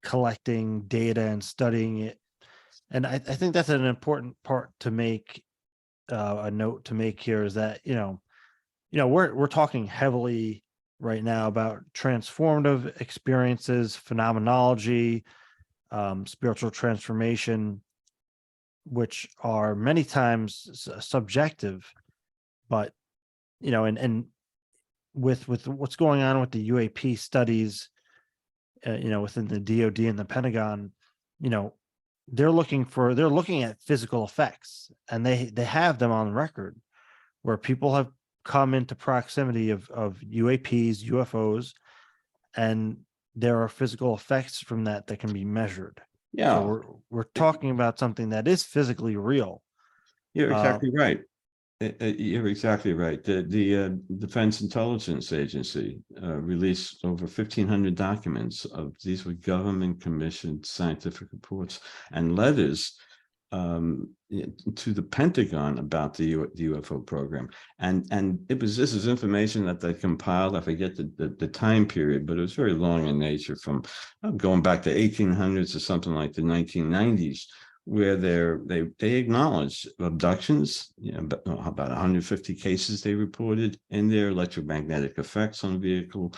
collecting data and studying it. And I think that's an important part to make, a note to make here, is that we're talking heavily right now about transformative experiences, phenomenology, spiritual transformation, which are many times subjective, but and with what's going on with the UAP studies, within the DoD and the Pentagon, they're looking at physical effects, and they have them on record where people have come into proximity of UAPs, UFOs, and there are physical effects from that can be measured. Yeah. So we're talking about something that is physically real. You're exactly right. You're exactly right. The Defense Intelligence Agency released over 1,500 documents these were government commissioned scientific reports and letters to the Pentagon about the UFO program, and this is information that they compiled. I forget the time period, but it was very long in nature, from going back to 1800s or something like the 1990s, where they acknowledged abductions, about 150 cases they reported in their electromagnetic effects on vehicle,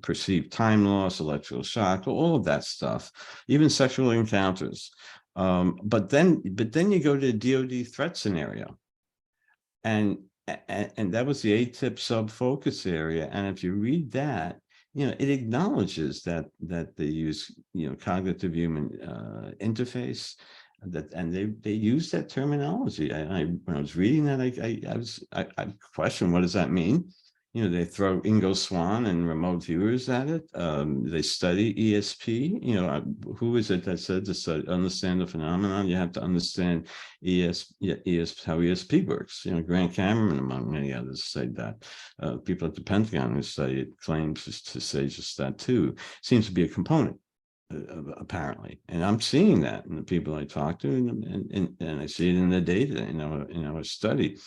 perceived time loss, electrical shock, all of that stuff, even sexual encounters. But then you go to the DoD threat scenario, and that was the ATIP sub-focus area. And if you read that, it acknowledges that they use cognitive human interface, and they use that terminology. When I was reading that, I questioned, what does that mean? They throw Ingo Swann and remote viewers at it. They study ESP. Who is it that said to understand the phenomenon, you have to understand how ESP works? Grant Cameron, among many others, said that. People at the Pentagon who study it claims to say just that too. Seems to be a component, apparently, and I'm seeing that in the people I talk to, and I see it in the data in our study.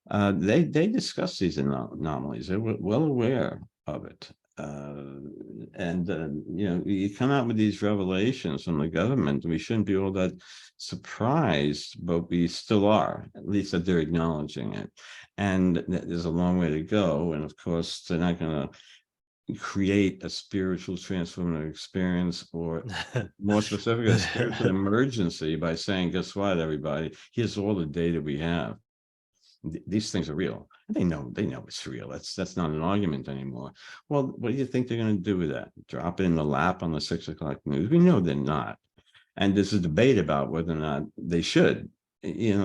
They discuss these anomalies. They were well aware of it. And you come out with these revelations from the government. We shouldn't be all that surprised, but we still are, at least that they're acknowledging it. And there's a long way to go. And of course, they're not going to create a spiritual transformative experience, or more specific, a spiritual emergency, by saying, guess what, everybody, here's all the data we have. These things are real. They know it's real. That's not an argument anymore. Well, what do you think they're going to do with that? Drop it in the lap on the 6 o'clock news? We know they're not. And there's a debate about whether or not they should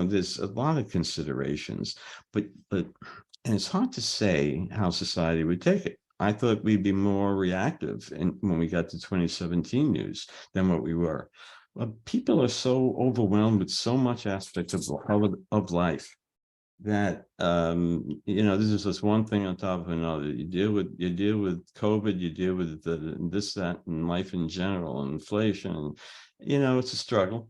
there's a lot of considerations, but and it's hard to say how society would take it. I thought we'd be more reactive when we got to 2017 news than what we were. Well, people are so overwhelmed with so much aspect of life that this is just one thing on top of another. You deal with COVID, you deal with this, that, and life in general, and inflation, and it's a struggle.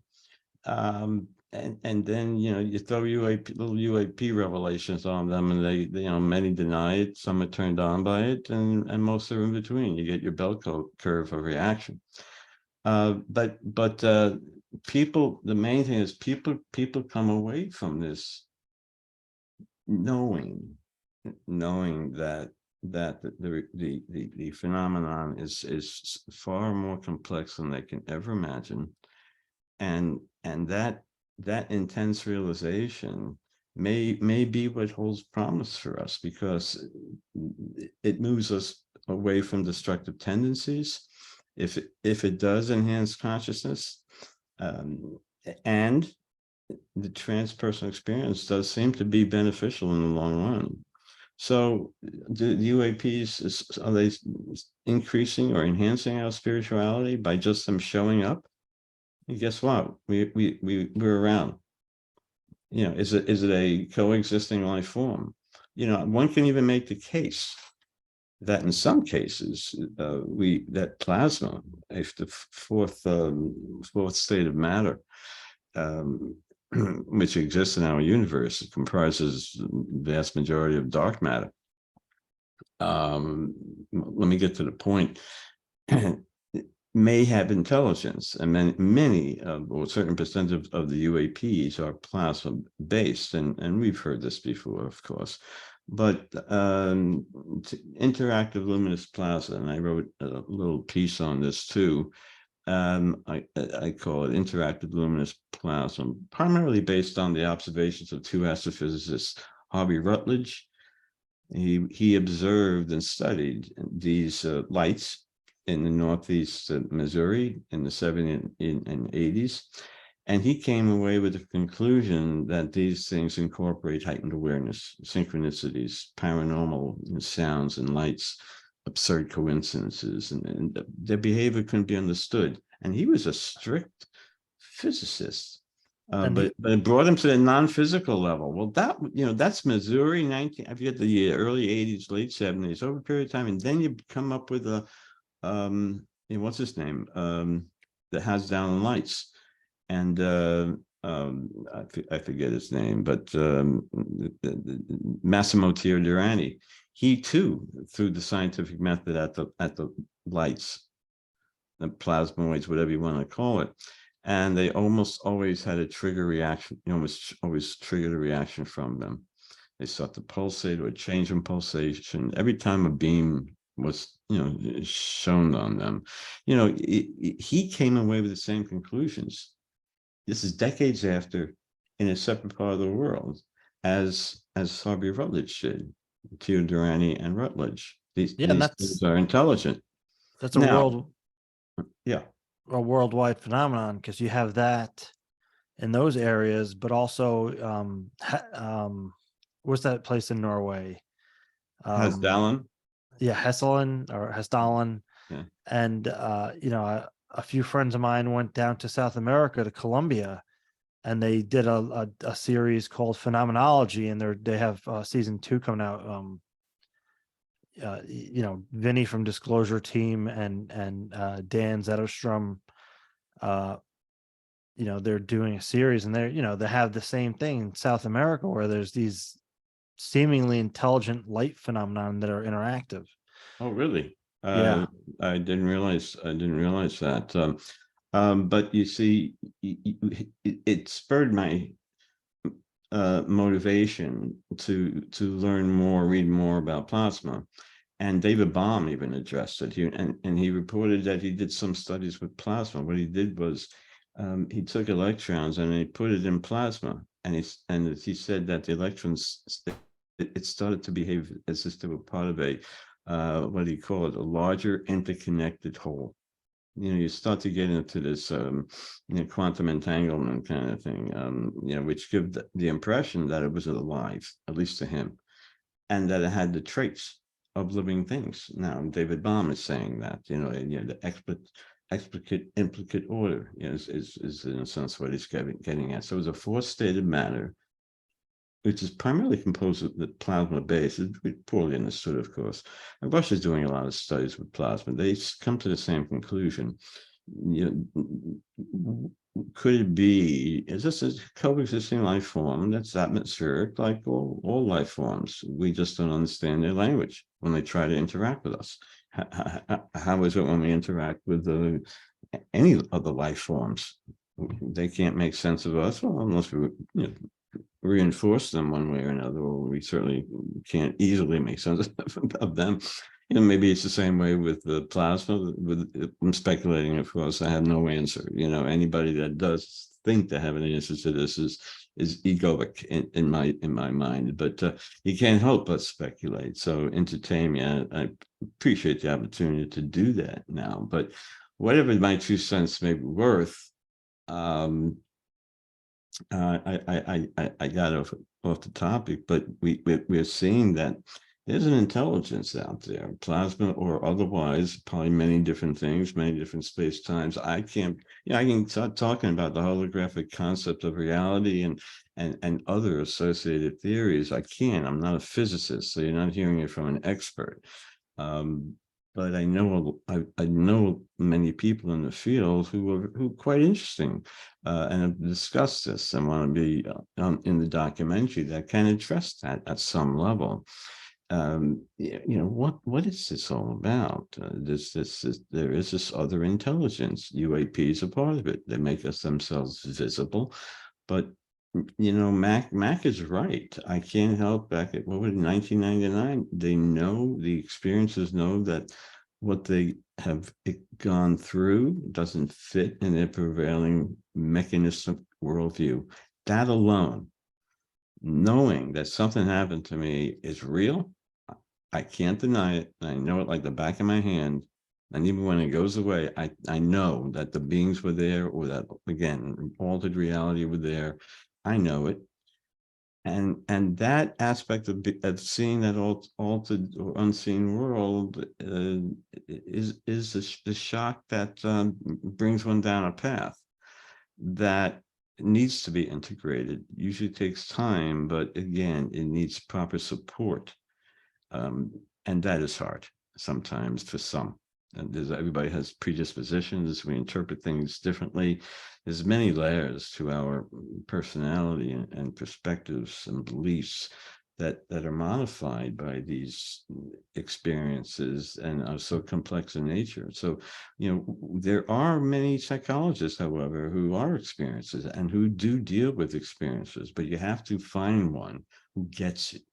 And then you throw little UAP revelations on them, and they many deny it, some are turned on by it, and most are in between. You get your bell curve of reaction. But people, the main thing is people come away from this knowing that the phenomenon is far more complex than they can ever imagine, and that intense realization may be what holds promise for us, because it moves us away from destructive tendencies if it does enhance consciousness, and the transpersonal experience does seem to be beneficial in the long run. So the UAPs, are they increasing or enhancing our spirituality by just them showing up? And guess what? We're around. Is it a coexisting life form? One can even make the case that in some cases that plasma, if the fourth state of matter, which exists in our universe, it comprises the vast majority of dark matter. Let me get to the point. May have intelligence, and many or a certain percentage of the UAPs are plasma based, and we've heard this before, of course. But interactive luminous plasma, and I wrote a little piece on this too. I call it interactive luminous plasma, primarily based on the observations of two astrophysicists, Harvey Rutledge. He observed and studied these lights in the Northeast Missouri in the 70s and 80s. And he came away with the conclusion that these things incorporate heightened awareness, synchronicities, paranormal sounds and lights, absurd coincidences, and their behavior couldn't be understood. And he was a strict physicist. But it brought him to the non-physical level. Well, that's Missouri, I forget the year, early 80s, late 70s, over a period of time. And then you come up with a what's his name, that has down lights, and I forget his name, but Massimo Teodoranti. He too, through the scientific method at the lights, the plasmoids, whatever you want to call it, and they almost always had a trigger reaction. You almost always triggered a reaction from them. They start to pulsate or change in pulsation every time a beam was shown on them. He came away with the same conclusions. This is decades after, in a separate part of the world, as Harvey Rutledge did, Teodoranti and Rutledge. These things are intelligent. That's Now, a worldwide phenomenon, because you have that in those areas, but also what's that place in Norway? Hesdalen. Yeah, Hesdalen. Yeah. And a few friends of mine went down to South America, to Colombia, and they did a series called Phenomenology, and they have season 2 coming out. Vinny from Disclosure Team and Dan Zetterstrom, they're doing a series, and they have the same thing in South America, where there's these seemingly intelligent light phenomenon that are interactive. Oh, really? Yeah. I didn't realize that. But you see, it spurred my motivation to learn more, read more about plasma. And David Baum even addressed it. He reported that he did some studies with plasma. What he did was he took electrons and he put it in plasma, and he said that the electrons, it started to behave as if they were part of a what do you call it, a larger interconnected whole. you start to get into this, quantum entanglement kind of thing, which give the impression that it was alive, at least to him, and that it had the traits of living things. Now, David Bohm is saying that, the explicate implicate order, is in a sense what he's getting at. So it's a four-stated matter, which is primarily composed of the plasma base. It's poorly understood, of course. And Russia's doing a lot of studies with plasma. They come to the same conclusion. Could it be, is this a coexisting life form that's atmospheric like all life forms? We just don't understand their language when they try to interact with us. How is it when we interact with any other life forms? They can't make sense of us, well, unless we reinforce them one way or another, or we certainly can't easily make sense of them. Maybe it's the same way with the plasma. I'm speculating, of course. I have no answer. Anybody that does think to have an answer to this is egoic in my mind. But you can't help but speculate. So entertain me. I appreciate the opportunity to do that now. But whatever my 2 cents may be worth, I got off the topic, but we're seeing that there's an intelligence out there, plasma or otherwise, probably many different things, many different space times. I can start talking about the holographic concept of reality and other associated theories. I'm not a physicist, so you're not hearing it from an expert. But I know many people in the field who are quite interesting, and have discussed this and want to be in the documentary that can address that at some level. What is this all about? There is this other intelligence. UAPs are part of it. They make us themselves visible, but Mac is right. I can't help back at 1999. The experiences know that what they have gone through doesn't fit in their prevailing mechanistic worldview. That alone, knowing that something happened to me, is real. I can't deny it. I know it like the back of my hand. And even when it goes away, I know that the beings were there, or that, again, altered reality were there. I know it. And that aspect of seeing that altered or unseen world is the shock that brings one down a path that needs to be integrated. Usually takes time, but again, it needs proper support. And that is hard sometimes for some. And everybody has predispositions. We interpret things differently. There's many layers to our personality and perspectives and beliefs that are modified by these experiences and are so complex in nature. So, there are many psychologists, however, who are experiencers and who do deal with experiences, but you have to find one who gets it,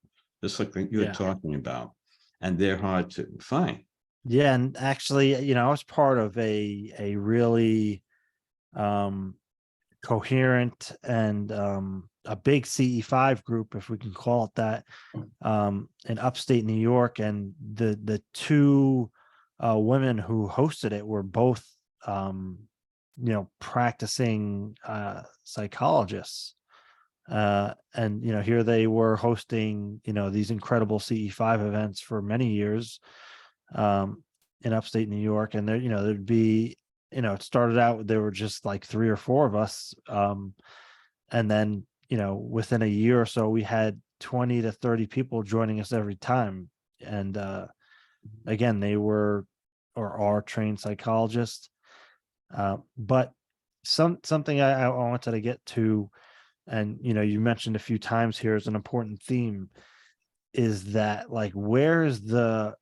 just like you're talking about, and they're hard to find. Yeah, and actually, I was part of a really coherent and a big CE5 group, if we can call it that, in upstate New York, and the two women who hosted it were both practicing psychologists. And here they were hosting these incredible CE5 events for many years in upstate New York, and there'd be it started out, there were just like 3 or 4 of us, and then within a year or so we had 20 to 30 people joining us every time. And again, they were or are trained psychologists, but something I wanted to get to, and you mentioned a few times here as an important theme, is that, like, where's the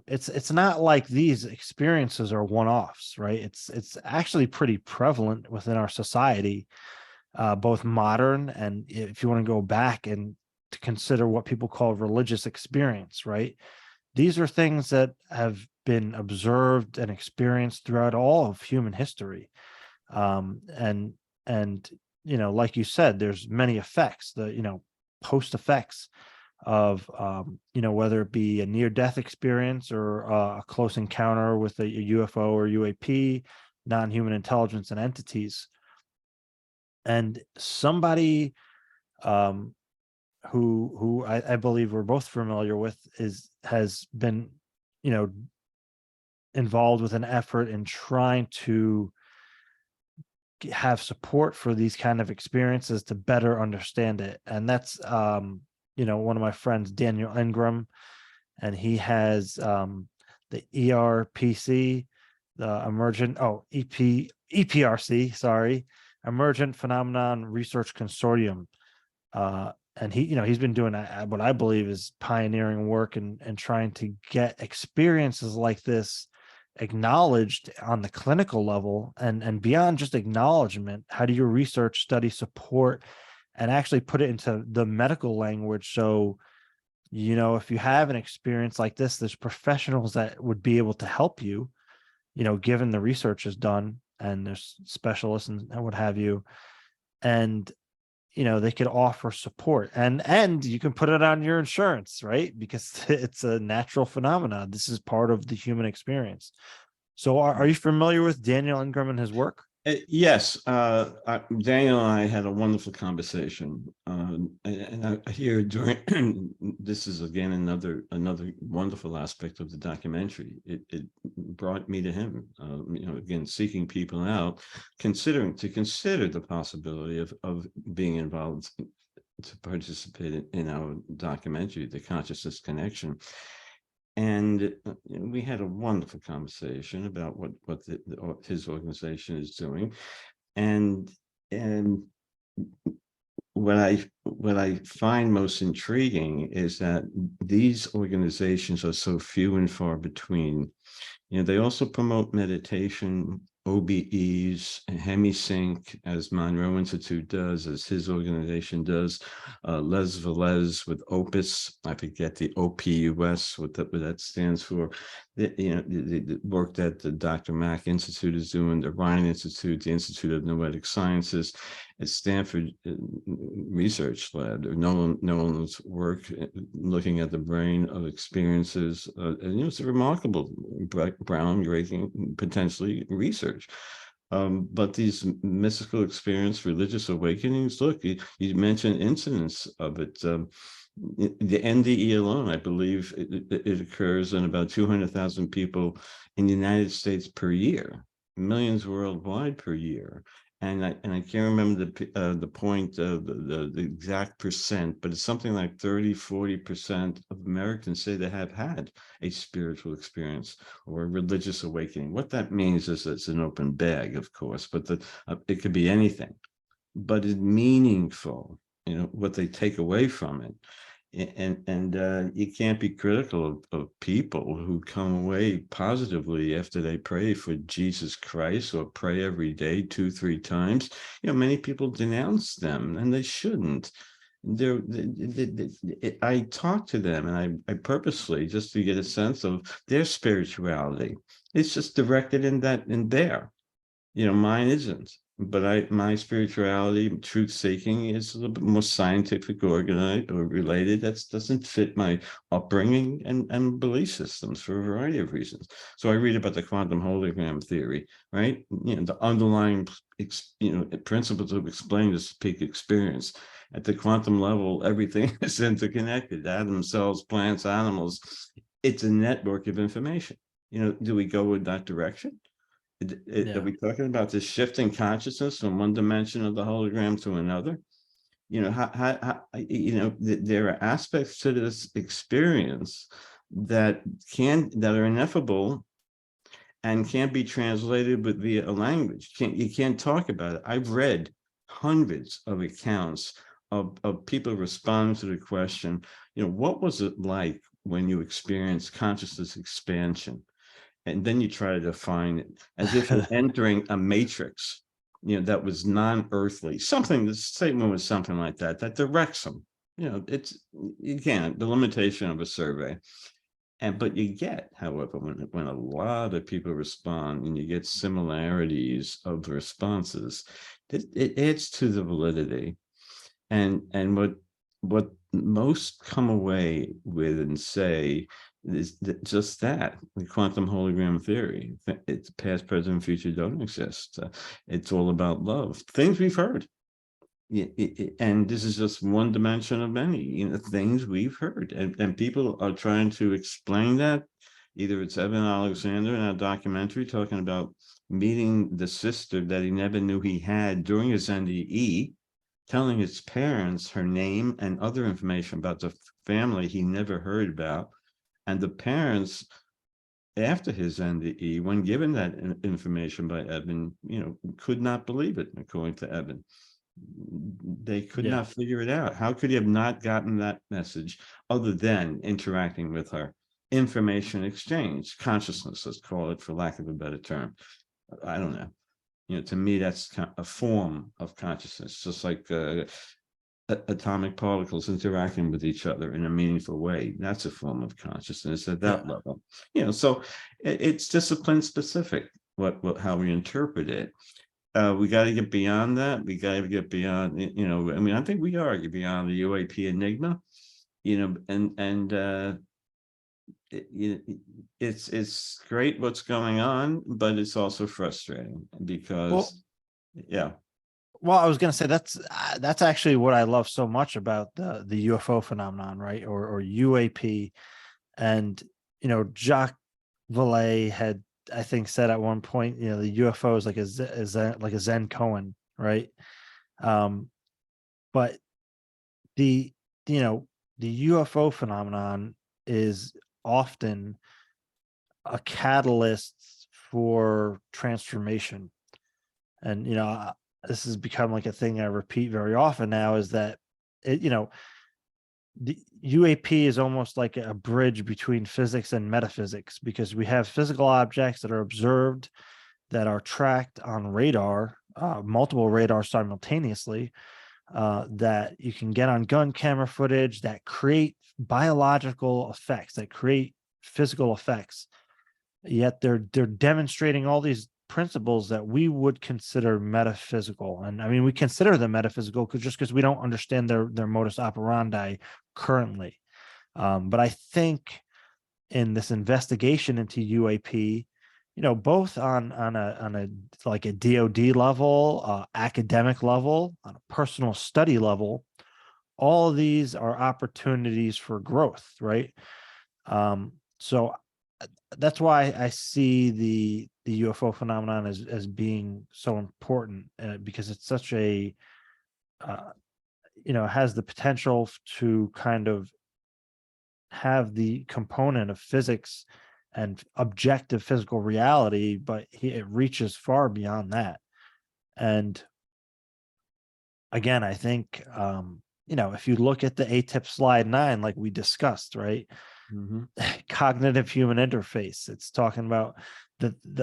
it's not like these experiences are one-offs, right? It's actually pretty prevalent within our society, both modern, and if you want to go back and to consider what people call religious experience, right? These are things that have been observed and experienced throughout all of human history. And like you said, there's many effects, the post effects of, whether it be a near-death experience or a close encounter with a UFO or UAP, non-human intelligence and entities. And somebody um, who I believe we're both familiar with has been, involved with an effort in trying to have support for these kind of experiences to better understand it. And that's one of my friends, Daniel Ingram, and he has the ERPC, the EPRC, sorry, Emergent Phenomenon Research Consortium. And he's been doing what I believe is pioneering work and trying to get experiences like this acknowledged on the clinical level, and beyond just acknowledgement. How do you research, study, support, and actually put it into the medical language? So, if you have an experience like this, there's professionals that would be able to help you, given the research is done, and there's specialists and what have you. And they could offer support, and you can put it on your insurance, right? Because it's a natural phenomenon. This is part of the human experience. So are you familiar with Daniel Ingram and his work? Yes, Daniel and I had a wonderful conversation, and I hear during this is again another wonderful aspect of the documentary. It brought me to him, again seeking people out, consider the possibility of being involved to participate in our documentary, The Consciousness Connection. And we had a wonderful conversation about what his organization is doing, and what I find most intriguing is that these organizations are so few and far between. They also promote meditation, OBEs, Hemisync, as Monroe Institute does, as his organization does. Les Velez with Opus, I forget the OPUS, what that stands for. The work that the Dr. Mack Institute is doing, the Ryan Institute, the Institute of Noetic Sciences, at Stanford Research Lab, Nolan's work looking at the brain of experiences, and it's a remarkable, groundbreaking, potentially research. But these mystical experience, religious awakenings, look, you mentioned incidents of it. The NDE alone, I believe it occurs in about 200,000 people in the United States per year, millions worldwide per year. And I can't remember the point of the exact percent, but it's something like 30-40% of Americans say they have had a spiritual experience or a religious awakening. What that means is it's an open bag, of course, but it could be anything, but it's meaningful, what they take away from it. And you can't be critical of people who come away positively after they pray for Jesus Christ or pray every day 2-3 times. Many people denounce them, and they shouldn't. I talk to them, and I purposely, just to get a sense of their spirituality. It's just directed in there. Mine isn't. But my spirituality, truth seeking, is a little bit more scientific, organized, or related. That doesn't fit my upbringing and belief systems for a variety of reasons. So I read about the quantum hologram theory, right? The underlying principles of explaining this peak experience. At the quantum level, everything is interconnected. Atoms, cells, plants, animals. It's a network of information. Do we go in that direction? Are we talking about this shifting consciousness from one dimension of the hologram to another? There are aspects to this experience that are ineffable and can't be translated via a language. You can't talk about it. I've read hundreds of accounts of people responding to the question, what was it like when you experienced consciousness expansion? And then you try to define it as if you're entering a matrix, that was non-earthly. The statement was something like that directs them. It's, again, the limitation of a survey. But you get, however, when a lot of people respond and you get similarities of the responses, it adds to the validity. And what most come away with and say is just that the quantum hologram theory. It's past, present, future don't exist. It's all about love. Things we've heard. And this is just one dimension of many, things we've heard, and people are trying to explain that. Either it's Evan Alexander in a documentary talking about meeting the sister that he never knew he had during his NDE, telling his parents her name and other information about the family he never heard about. And the parents, after his NDE, when given that information by Evan, could not believe it, according to Evan. They could Yeah. not figure it out. How could he have not gotten that message other than interacting with her? Information exchange, consciousness, let's call it, for lack of a better term. I don't know. To me, that's a form of consciousness, just like atomic particles interacting with each other in a meaningful way. That's a form of consciousness at that Yeah. level. So it's discipline specific, how we interpret it. We got to get beyond that. We got to get beyond, I mean, I think we are beyond the UAP enigma, it's great what's going on, but it's also frustrating Well, because, yeah. well, I was going to say that's actually what I love so much about the UFO phenomenon, right? Or UAP. And, Jacques Vallée had, I think, said at one point, the UFO is like like a Zen koan, right? But the the UFO phenomenon is often a catalyst for transformation. And this has become like a thing I repeat very often now, is that the UAP is almost like a bridge between physics and metaphysics, because we have physical objects that are observed, that are tracked on radar, multiple radars simultaneously, that you can get on gun camera footage, that create biological effects, that create physical effects. Yet they're demonstrating all these principles that we would consider metaphysical. And I mean, we consider them metaphysical because we don't understand their modus operandi currently. But I think in this investigation into UAP, both on a like a DoD level, academic level, on a personal study level, all of these are opportunities for growth, right? So that's why I see the UFO phenomenon as being so important, because it's such a has the potential to kind of have the component of physics and objective physical reality, but it reaches far beyond that. And again, I think if you look at the ATIP slide 9, like we discussed, right? Mm-hmm. Cognitive human interface. It's talking about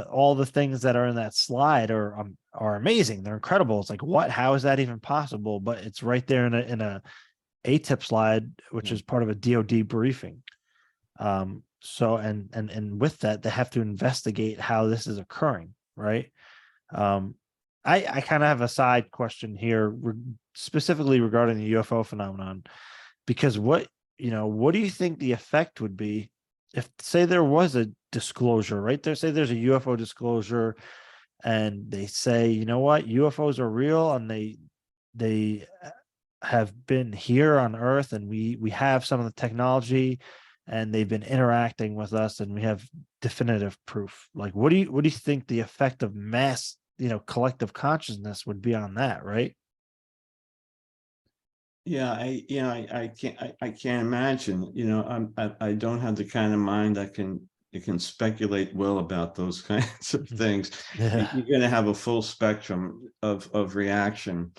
all the things that are in that slide are amazing. They're incredible. It's like, what? How is that even possible? But it's right there in a ATIP slide, which is part of a DoD briefing. So and with that, they have to investigate how this is occurring, right? I kind of have a side question here, specifically regarding the UFO phenomenon, because what do you think the effect would be if, say, there was a disclosure, right? Say there's a UFO disclosure, and they say, you know what, UFOs are real, and they have been here on Earth, and we have some of the technology, and they've been interacting with us, and we have definitive proof. Like, what do you think the effect of mass, collective consciousness would be on that, right? Yeah, I can't imagine. I don't have the kind of mind that can speculate well about those kinds of things. Yeah. You're going to have a full spectrum of reaction.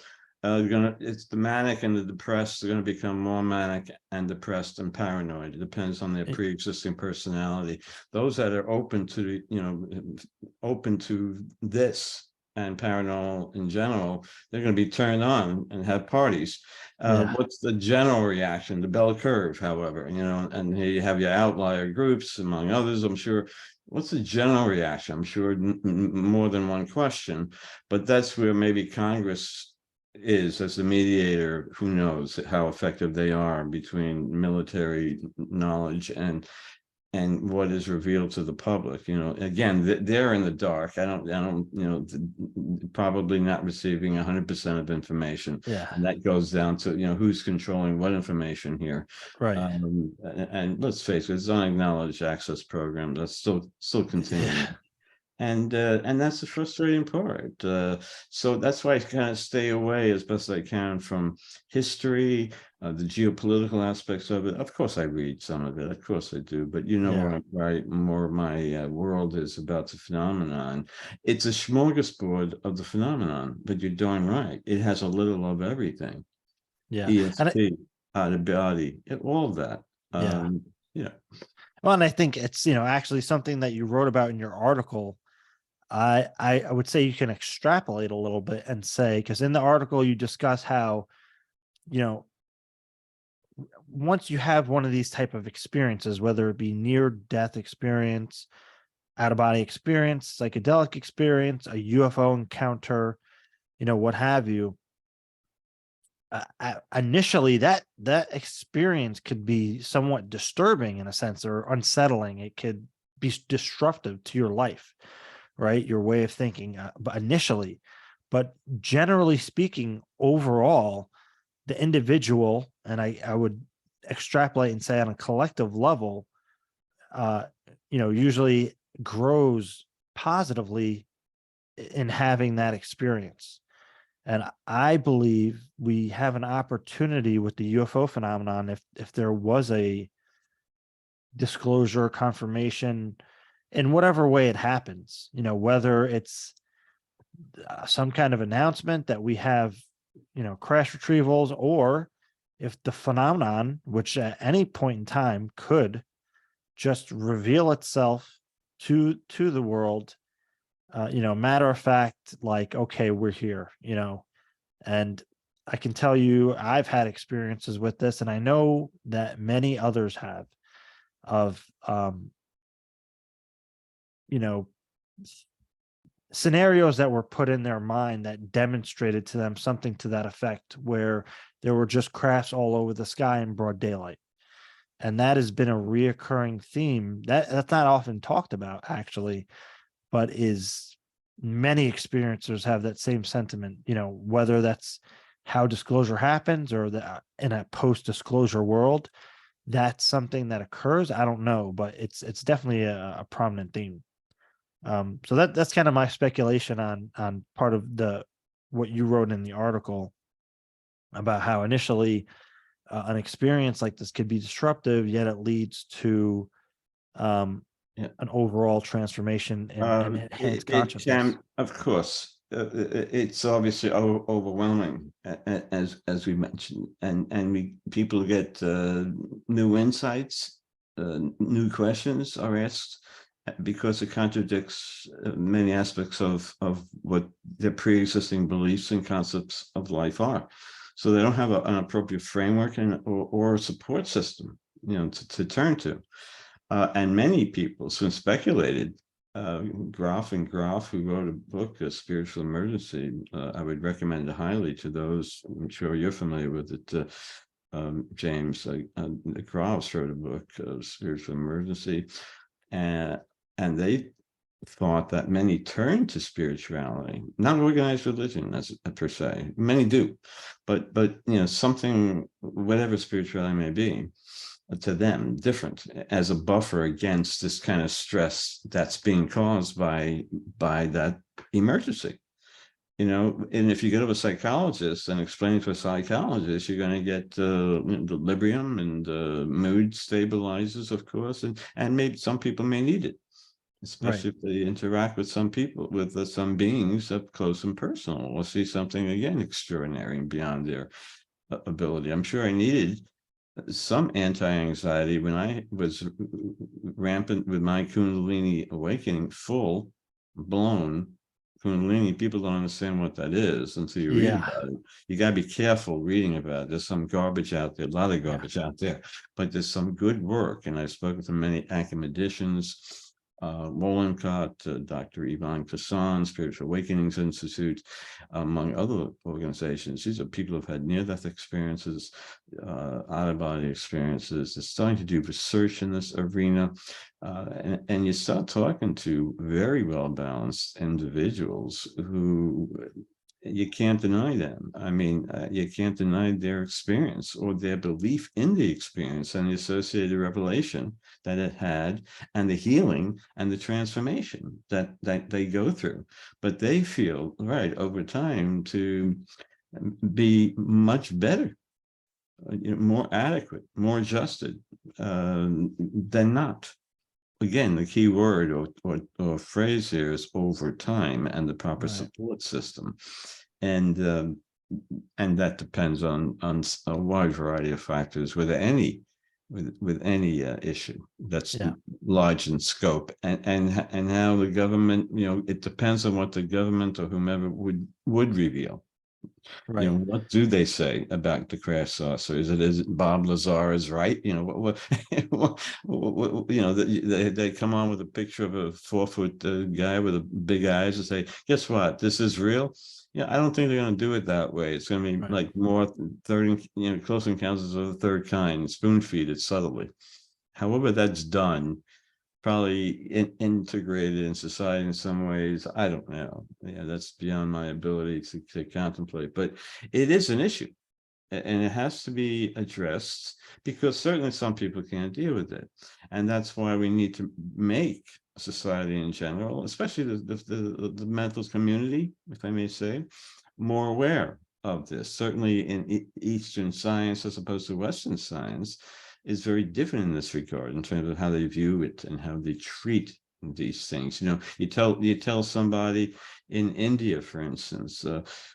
It's the manic and the depressed are going to become more manic and depressed and paranoid. It depends on their pre-existing personality. Those that are open to open to this and paranormal in general, they're going to be turned on and have parties. Yeah. What's the general reaction? The bell curve, however, and here you have your outlier groups, among others, I'm sure. What's the general reaction? I'm sure more than one question, but that's where maybe Congress is as a mediator, who knows how effective they are between military knowledge and what is revealed to the public. Again, they're in the dark. I don't, probably not receiving 100% of information. Yeah. And that goes down to, who's controlling what information here. Right. And let's face it, it's unacknowledged access program that's still continuing. Yeah. And that's the frustrating part. So that's why I kind of stay away as best I can from history, the geopolitical aspects of it. Of course, I read some of it. Of course, I do. But Yeah. where more of my world is about the phenomenon. It's a smorgasbord of the phenomenon. But you're darn right. It has a little of everything. Yeah. And ESP, out of body, all of that. yeah. Yeah. Well, and I think it's, actually something that you wrote about in your article. I would say you can extrapolate a little bit and say, because in the article you discuss how, you know, once you have one of these type of experiences, whether it be near death experience, out of body experience, psychedelic experience, a UFO encounter, what have you, initially that experience could be somewhat disturbing in a sense, or unsettling. It could be disruptive to your life, right? Your way of thinking, but initially, but generally speaking, overall, the individual, and I would extrapolate and say on a collective level, uh, usually grows positively in having that experience. And I believe we have an opportunity with the UFO phenomenon, if there was a disclosure, confirmation, in whatever way it happens, whether it's some kind of announcement that we have, crash retrievals, or if the phenomenon, which at any point in time could just reveal itself to the world, matter of fact, like, okay, we're here, and I can tell you I've had experiences with this, and I know that many others have, of you know scenarios that were put in their mind that demonstrated to them something to that effect, where there were just crafts all over the sky in broad daylight. And that has been a reoccurring theme that's not often talked about, actually, but is, many experiencers have that same sentiment, whether that's how disclosure happens, or that in a post-disclosure world, that's something that occurs. I don't know, but it's definitely a prominent theme. So that's kind of my speculation on part of the what you wrote in the article, about how initially an experience like this could be disruptive, yet it leads to um, Yeah. an overall transformation and enhanced It consciousness. can, of course, it's obviously overwhelming, as we mentioned, and people get new insights, new questions are asked, because it contradicts many aspects of what their pre-existing beliefs and concepts of life are. So they don't have an appropriate framework or a support system, to turn to. And many people soon speculated. Graf, who wrote a book, A Spiritual Emergency, I would recommend it highly to those. I'm sure you're familiar with it, James. Graf wrote a book, Spiritual Emergency, and they thought that many turn to spirituality, not organized religion as per se. Many do, but something, whatever spirituality may be, to them different, as a buffer against this kind of stress that's being caused by that emergency. And if you go to a psychologist and explain to a psychologist, you're going to get Librium and mood stabilizers, of course, and maybe some people may need it, Right. especially if they interact with some people, with some beings up close and personal, or see something again extraordinary and beyond their ability. I'm sure I needed some anti-anxiety when I was rampant with my Kundalini awakening, full blown Kundalini. People don't understand what that is until you read Yeah. about it. You got to be careful reading about it. There's some garbage out there, a lot of Yeah. garbage out there, but there's some good work. And I've spoken to many academicians, Wollencott, Dr. Yvonne Casson, Spiritual Awakenings Institute, among other organizations. These are people who've had near-death experiences, out-of-body experiences. They're starting to do research in this arena, and you start talking to very well-balanced individuals who you can't deny them. I mean, you can't deny their experience or their belief in the experience and the associated revelation that it had, and the healing and the transformation that they go through. But they feel, right, over time to be much better, more adequate, more adjusted than not. Again, the key word or phrase here is over time and the proper Right. support system. And that depends on a wide variety of factors with any issue that's large in scope, and how the government, it depends on what the government or whomever would reveal. Right. What do they say about the crash saucer? Is it Bob Lazar is right? They come on with a picture of a 4-foot guy with big eyes and say, guess what? This is real. I don't think they're going to do it that way. It's going to be like more Close Encounters of the Third Kind, spoon feed it subtly. However that's done, probably integrated in society in some ways. I don't know. That's beyond my ability to contemplate, but it is an issue, and it has to be addressed, because certainly some people can't deal with it. And that's why we need to make society in general, especially the mental community, if I may say, more aware of this. Certainly in Eastern science as opposed to Western science is very different in this regard in terms of how they view it and how they treat these things. You tell somebody in India, for instance,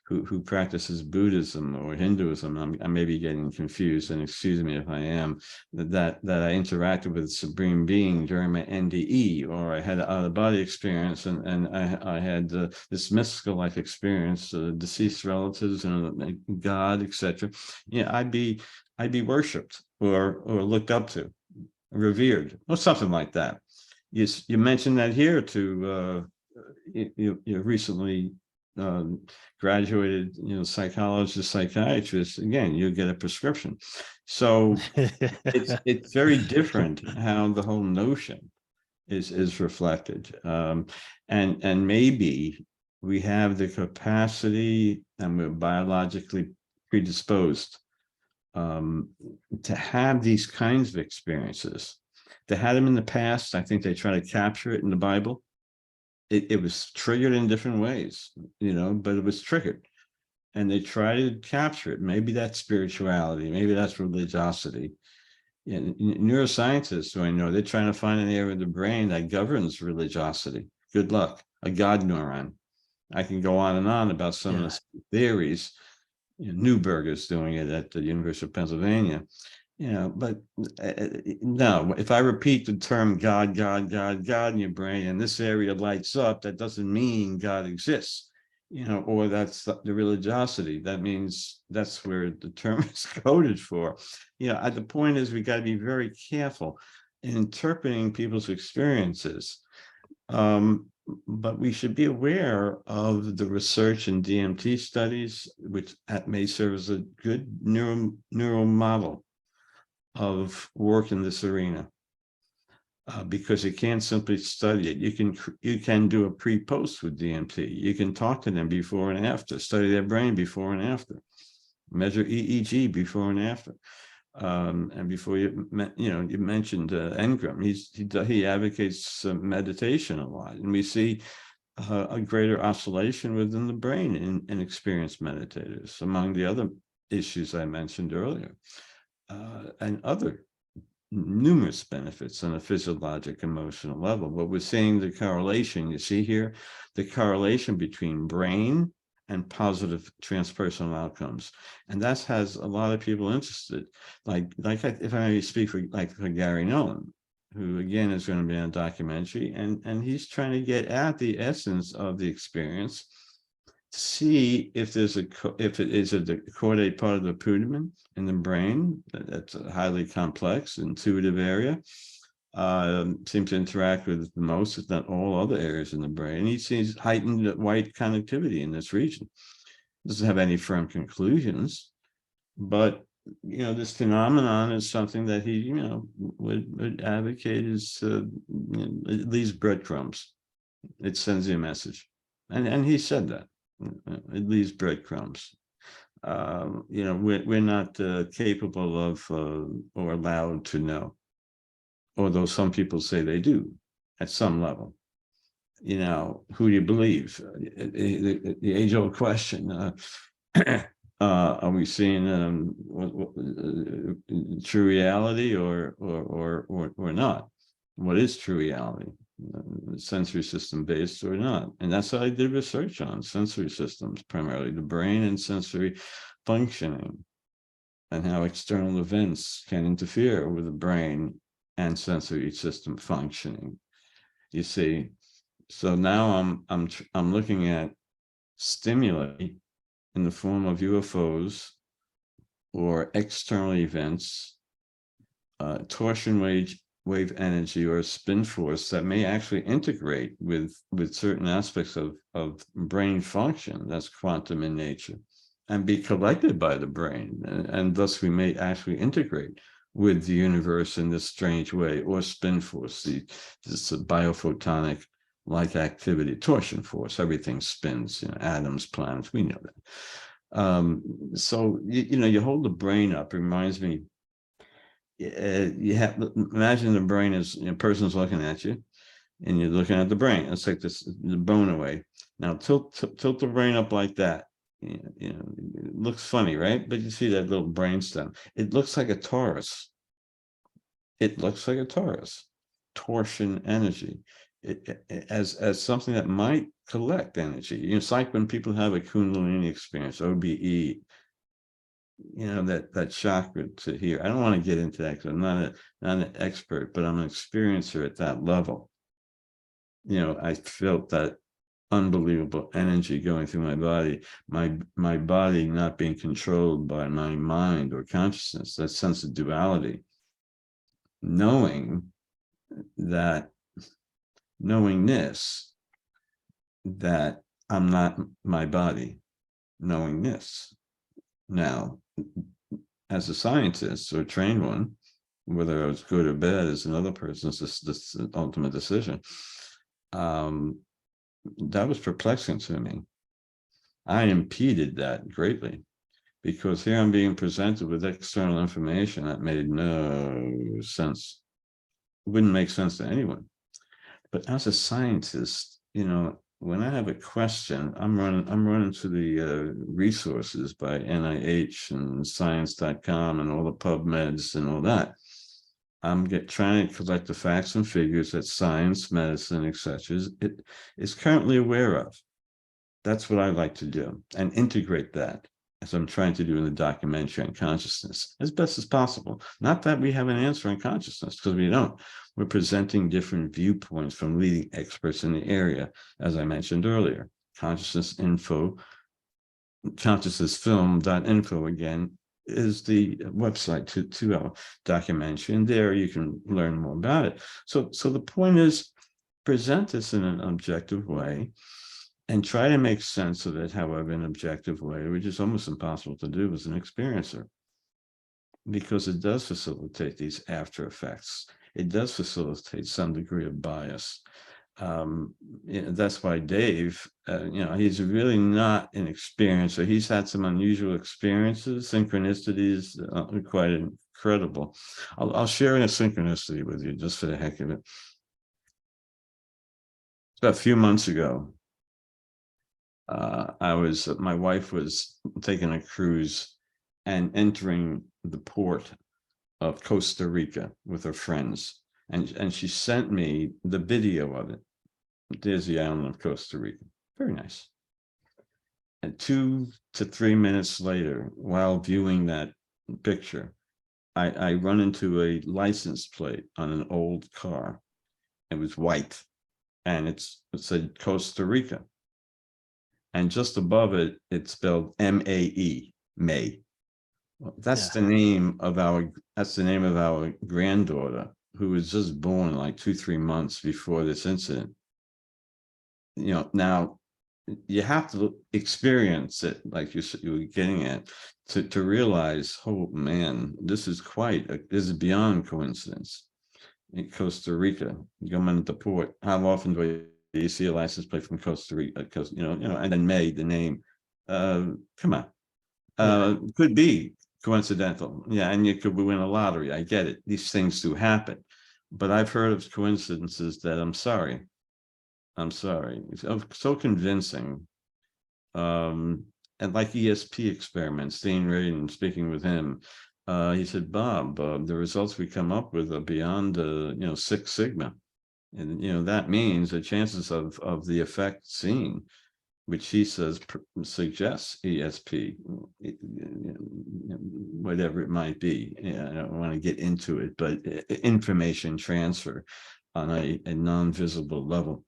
who practices Buddhism or Hinduism, I may be getting confused, and excuse me if I am, that I interacted with the Supreme Being during my NDE, or I had an out-of-body experience, and I had this mystical life experience, deceased relatives and God, etc. I'd be worshipped or looked up to, revered, or something like that. You mentioned that here to you recently graduated, psychologist, psychiatrist. Again, you get a prescription. So it's very different how the whole notion is reflected, and maybe we have the capacity, and we're biologically predisposed to have these kinds of experiences. They had them in the past. I think they try to capture it in the Bible. It was triggered in different ways, but it was triggered, and they try to capture it. Maybe that's spirituality, maybe that's religiosity. Neuroscientists, who I know, they're trying to find an area of the brain that governs religiosity. Good luck. A God neuron. I can go on and on about some of the theories. Newberger's doing it at the University of Pennsylvania. But no, if I repeat the term God, God, God, God in your brain, and this area lights up, that doesn't mean God exists, or that's the religiosity. That means that's where the term is coded for. The point is, we got to be very careful in interpreting people's experiences. But we should be aware of the research in DMT studies, which may serve as a good neural model of work in this arena, because you can't simply study it. You can do a pre-post with DMT. You can talk to them before and after, study their brain before and after, measure EEG before and after. And before you mentioned Engram, he advocates meditation a lot, and we see a greater oscillation within the brain in experienced meditators, among the other issues I mentioned earlier, and other numerous benefits on a physiologic, emotional level. But we're seeing the correlation. You see here, the correlation between brain and positive transpersonal outcomes, and that has a lot of people interested. If I may speak for Gary Nolan, who again is going to be on a documentary, and he's trying to get at the essence of the experience, to see if it is a caudate part of the putamen in the brain. That's a highly complex, intuitive area. seem to interact with most, if not all, other areas in the brain. He sees heightened white connectivity in this region. Doesn't have any firm conclusions, but this phenomenon is something that he would advocate is it leaves breadcrumbs. It sends you a message, and he said that it leaves breadcrumbs. We're not capable of or allowed to know, although some people say they do at some level. Who do you believe? The age-old question. Are we seeing true reality or not? What is true reality? Sensory system based or not? And that's what I did research on, sensory systems, primarily the brain and sensory functioning, and how external events can interfere with the brain and sensory system functioning. You see, so now I'm looking at stimuli in the form of UFOs or external events, torsion wave energy or spin force that may actually integrate with certain aspects of brain function that's quantum in nature and be collected by the brain. And thus we may actually integrate with the universe in this strange way, or spin force, this biophotonic like activity, torsion force, everything spins, atoms, planets, we know that. So, you hold the brain up, reminds me, imagine the brain is, a person's looking at you and you're looking at the brain. It's like this, the bone away. Now tilt the brain up like that. It looks funny, right? But you see that little brain stem. It looks like a torus. It looks like a torus. Torsion energy. As something that might collect energy. It's like when people have a Kundalini experience, OBE, that chakra to hear. I don't want to get into that because I'm not an expert, but I'm an experiencer at that level. I felt that unbelievable energy going through my body, my body not being controlled by my mind or consciousness, that sense of duality, knowingness, that I'm not my body, knowingness. Now, as a scientist or trained one, whether I was good or bad is another person's this ultimate decision. That was perplexing to me. I impeded that greatly because here I'm being presented with external information that made no sense. It wouldn't make sense to anyone. But as a scientist, when I have a question, I'm running to the resources by NIH and science.com and all the PubMeds and all that. I'm trying to collect the facts and figures that science, medicine, etc. is currently aware of. That's what I like to do, and integrate that, as I'm trying to do in the documentary on consciousness, as best as possible. Not that we have an answer on consciousness, because we don't. We're presenting different viewpoints from leading experts in the area, as I mentioned earlier. Consciousnessfilm.info again is the website to our documentary, and there you can learn more about it. So the point is, present this in an objective way and try to make sense of it, however, in an objective way, which is almost impossible to do as an experiencer, because it does facilitate these after effects. It does facilitate some degree of bias. That's why Dave, he's really not an experiencer. He's had some unusual experiences, synchronicities, quite incredible. I'll share a synchronicity with you just for the heck of it. About a few months ago, my wife was taking a cruise and entering the port of Costa Rica with her friends. And she sent me the video of it. There's the island of Costa Rica. Very nice. And 2 to 3 minutes later, while viewing that picture, I run into a license plate on an old car. It was white, and it said Costa Rica. And just above it, it's spelled M-A-E, May. Well, that's the name of our granddaughter, who was just born like 2-3 months before this incident. Now you have to experience it, like you were getting at, to realize, oh man, this is this is beyond coincidence. In Costa Rica, going at the port, how often do you see a license plate from Costa Rica? Because and then the name. Come on, could be coincidental, yeah, and you could win a lottery. I get it; these things do happen, but I've heard of coincidences that I'm sorry, it's so convincing. And like ESP experiments, Dean Radin, speaking with him, he said, Bob, the results we come up with are beyond 6 sigma. And that means the chances of the effect seen, which he says suggests ESP, whatever it might be. I don't want to get into it, but information transfer on a non-visible level.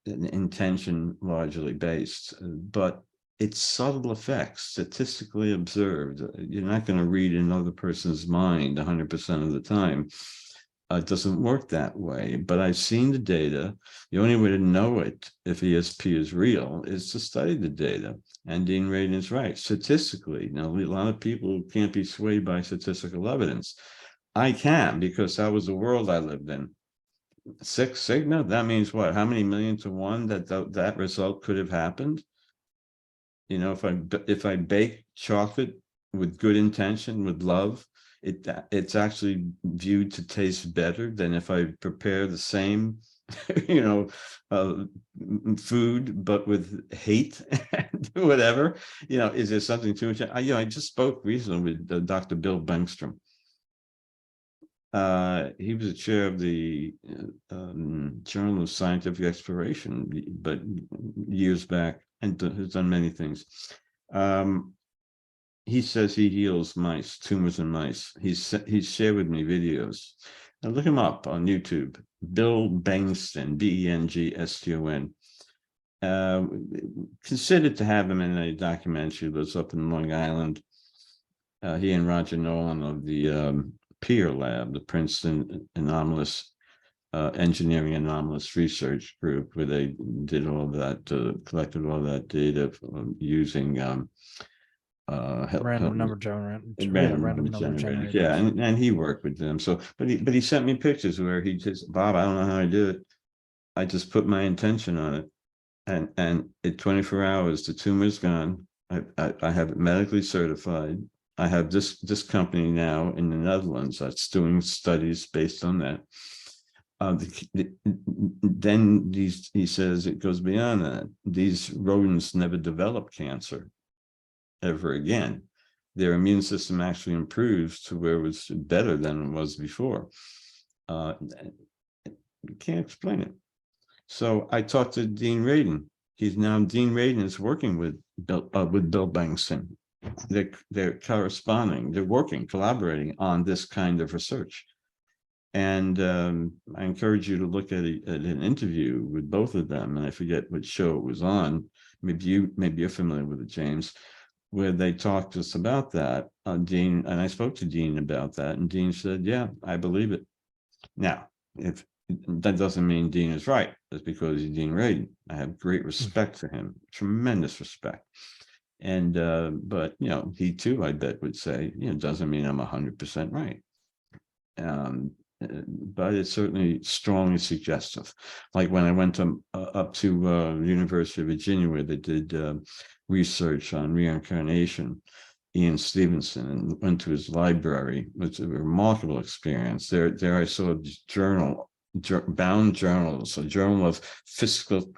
An intention largely based, but it's subtle effects, statistically observed. You're not going to read another person's mind 100% of the time. It doesn't work that way, but I've seen the data. The only way to know it, if ESP is real, is to study the data. And Dean Radin is right. Statistically, now a lot of people can't be swayed by statistical evidence. I can, because that was the world I lived in. 6 sigma, that means what? How many million to one that result could have happened? If I bake chocolate with good intention, with love, it's actually viewed to taste better than if I prepare the same food but with hate and whatever. Is there something to it? I just spoke recently with Dr. Bill Bengstrom. He was the chair of the Journal of Scientific Exploration, but years back, and has done many things. He says he heals mice, tumors in mice. He's shared with me videos. Now look him up on YouTube. Bill Bengston, Bengston. Considered to have him in a documentary that's up in Long Island. He and Roger Nolan of the Peer Lab, the Princeton Anomalous Engineering Anomalous Research Group, where they did all that, collected all that data using Random number generators. random generators. Yeah, and he worked with them. So, but he sent me pictures where he just, Bob, I don't know how I do it. I just put my intention on it, and in 24 hours, the tumor's gone. I have it medically certified. I have this company now in the Netherlands that's doing studies based on that. Then he says it goes beyond that. These rodents never develop cancer ever again. Their immune system actually improves to where it was better than it was before. You can't explain it. So I talked to Dean Radin. Dean Radin is working with Bill Bengston. They're corresponding, they're working, collaborating on this kind of research. And I encourage you to look at an interview with both of them. And I forget what show it was on. Maybe you're familiar with it, James, where they talked to us about that. Dean, and I spoke to Dean about that, and Dean said, yeah, I believe it. Now, if that doesn't mean Dean is right, that's because he's Dean Radin. I have great respect for him, tremendous respect. And but he too, I bet, would say, doesn't mean I'm 100% right. But it's certainly strongly suggestive. Like when I went up to the University of Virginia, where they did research on reincarnation, Ian Stevenson, and went to his library. It's a remarkable experience. There I saw a journal, bound journals, a journal of physical,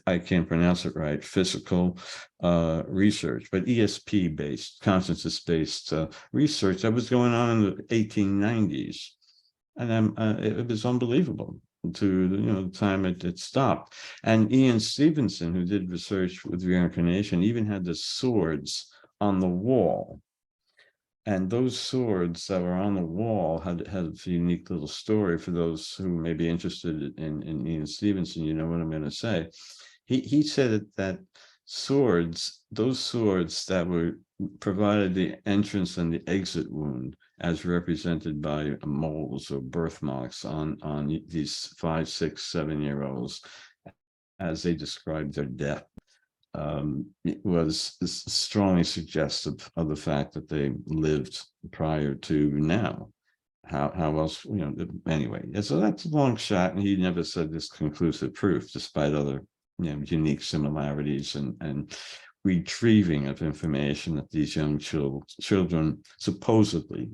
I can't pronounce it right, physical research, but ESP-based, consciousness-based research that was going on in the 1890s. And it was unbelievable to the time it stopped. And Ian Stevenson, who did research with reincarnation, even had the swords on the wall. And those swords that were on the wall had a unique little story for those who may be interested in Ian Stevenson. You know what I'm going to say. He said that those swords that were provided the entrance and the exit wound as represented by moles or birthmarks on these 5, 6, 7-year-olds as they described their death. It was strongly suggestive of the fact that they lived prior to now. How else, anyway, so that's a long shot, and he never said this conclusive proof, despite other unique similarities and retrieving of information that these young children supposedly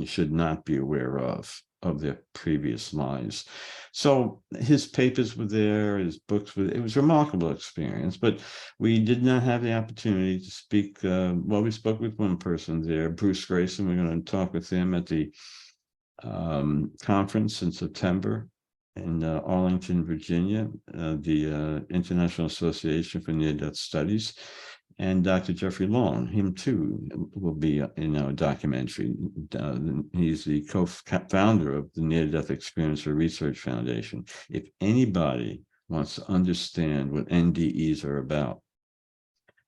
should not be aware of their previous lives. So his papers were there, his books were, it was a remarkable experience, but we did not have the opportunity to speak. Well, we spoke with one person there, Bruce Grayson. We're going to talk with him at the conference in September in Arlington, Virginia, the International Association for Near-Death Studies, and Dr. Jeffrey Long. Him too will be in our documentary. He's the co-founder of the Near-Death Experiencer Research Foundation. If anybody wants to understand what NDEs are about,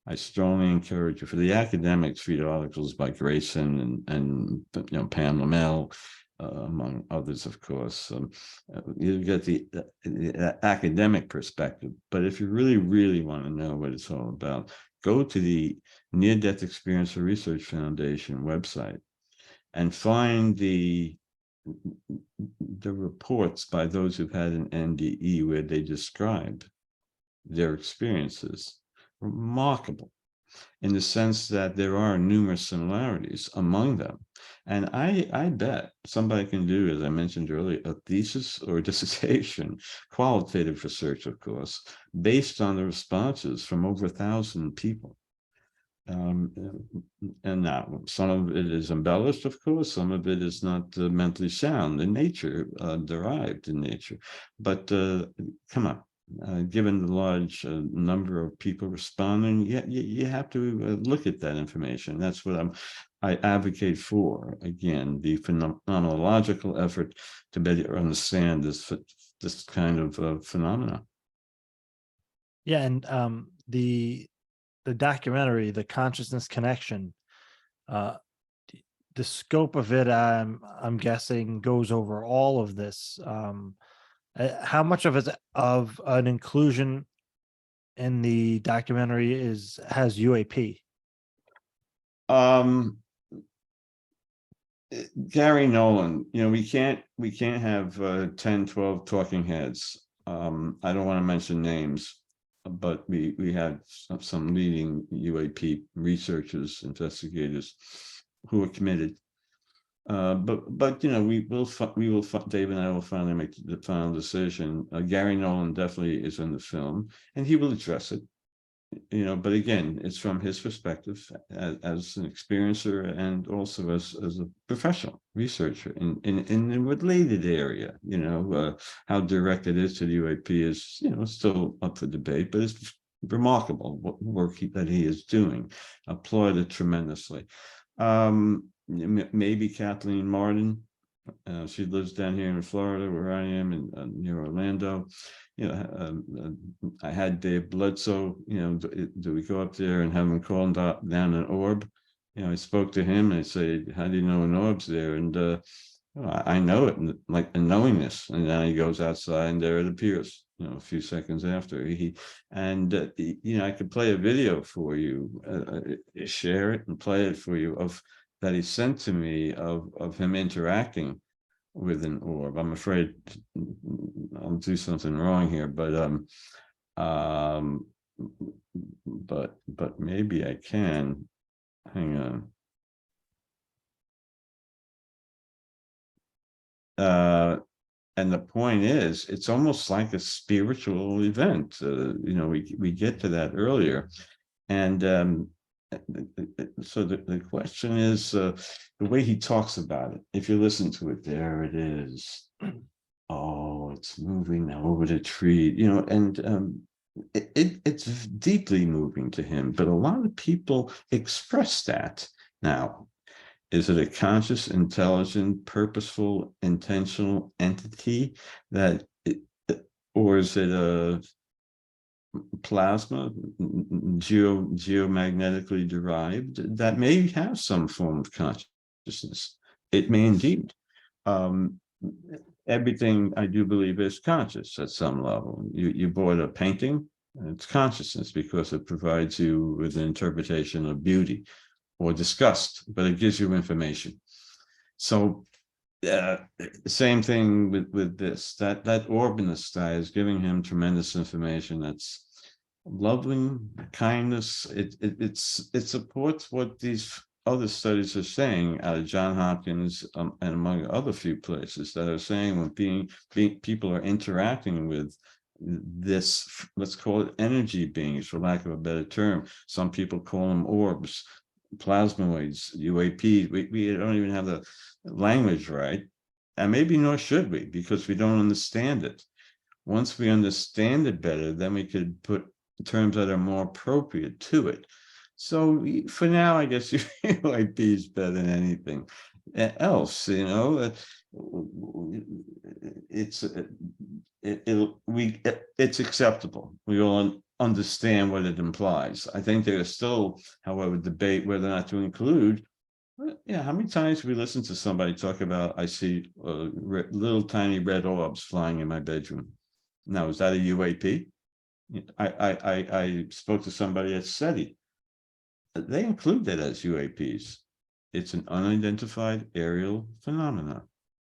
I strongly encourage you. For the academics, read articles by Grayson and Pam Lamell, among others, of course. You get the academic perspective, but if you really want to know what it's all about, go to the Near-Death Experiencer Research Foundation website and find the reports by those who've had an NDE where they describe their experiences. Remarkable, in the sense that there are numerous similarities among them. And I bet somebody can do, as I mentioned earlier, a thesis or a dissertation, qualitative research, of course, based on the responses from over 1,000 people. And now some of it is embellished, of course, some of it is not mentally sound in nature, derived in nature. But come on. Given the large number of people responding, you have to look at that information. That's what I advocate for. Again, the phenomenological effort to better understand this kind of phenomena. Yeah, and the documentary, The Consciousness Connection, the scope of it, I'm guessing, goes over all of this. How much of an inclusion in the documentary has UAP? Gary Nolan, we can't have 10, 12 talking heads. I don't want to mention names, but we had some leading UAP researchers, investigators who are committed. But we will Dave and I will finally make the final decision. Gary Nolan definitely is in the film, and he will address it. But again, it's from his perspective as an experiencer and also as a professional researcher in a related area. How direct it is to the UAP is still up for debate, but it's remarkable what work that he is doing. Applauded tremendously. Maybe Kathleen Martin. She lives down here in Florida, where I am, near Orlando. I had Dave Bledsoe. Do we go up there and have him call down an orb? I spoke to him and I said, "How do you know an orb's there?" And I know it, like a knowingness. And then he goes outside, and there it appears. A few seconds after I could play a video for you, share it and play it for you that he sent to me of him interacting with an orb. I'm afraid I'll do something wrong here, but maybe I can. Hang on. And the point is, it's almost like a spiritual event. We get to that earlier, and so the question is the way he talks about it. If you listen to it, there it is. Oh, it's moving over the tree, and it's deeply moving to him. But a lot of people express that. Now, is it a conscious, intelligent, purposeful, intentional entity or is it plasma, geomagnetically derived, that may have some form of consciousness. It may indeed. Um, Everything I do believe is conscious at some level. You bought a painting, it's consciousness because it provides you with an interpretation of beauty or disgust, but it gives you information. So same thing with this, that orb in the sky is giving him tremendous information. That's loving kindness. It supports what these other studies are saying out of John Hopkins and among other few places that are saying when people are interacting with this, let's call it energy beings, for lack of a better term. Some people call them orbs, plasmoids, UAP. We don't even have the language right, and maybe nor should we, because we don't understand it. Once we understand it better, then we could put terms that are more appropriate to it. So for now, I guess UAP is better than anything else. It's acceptable. We all understand what it implies. I think there is still, however, debate whether or not to include. Yeah, how many times we listen to somebody talk about, I see little tiny red orbs flying in my bedroom. Now, is that a UAP? I spoke to somebody at SETI. They include that as UAPs. It's an unidentified aerial phenomena.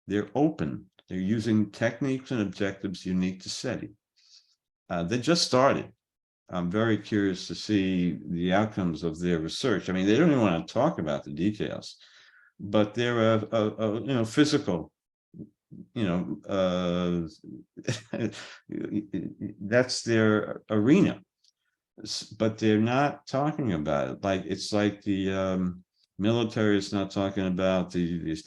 They're open. They're using techniques and objectives unique to SETI. They just started. I'm very curious to see the outcomes of their research. I mean, they don't even want to talk about the details, but they're a physical, that's their arena, but they're not talking about it. Like it's like the military is not talking about the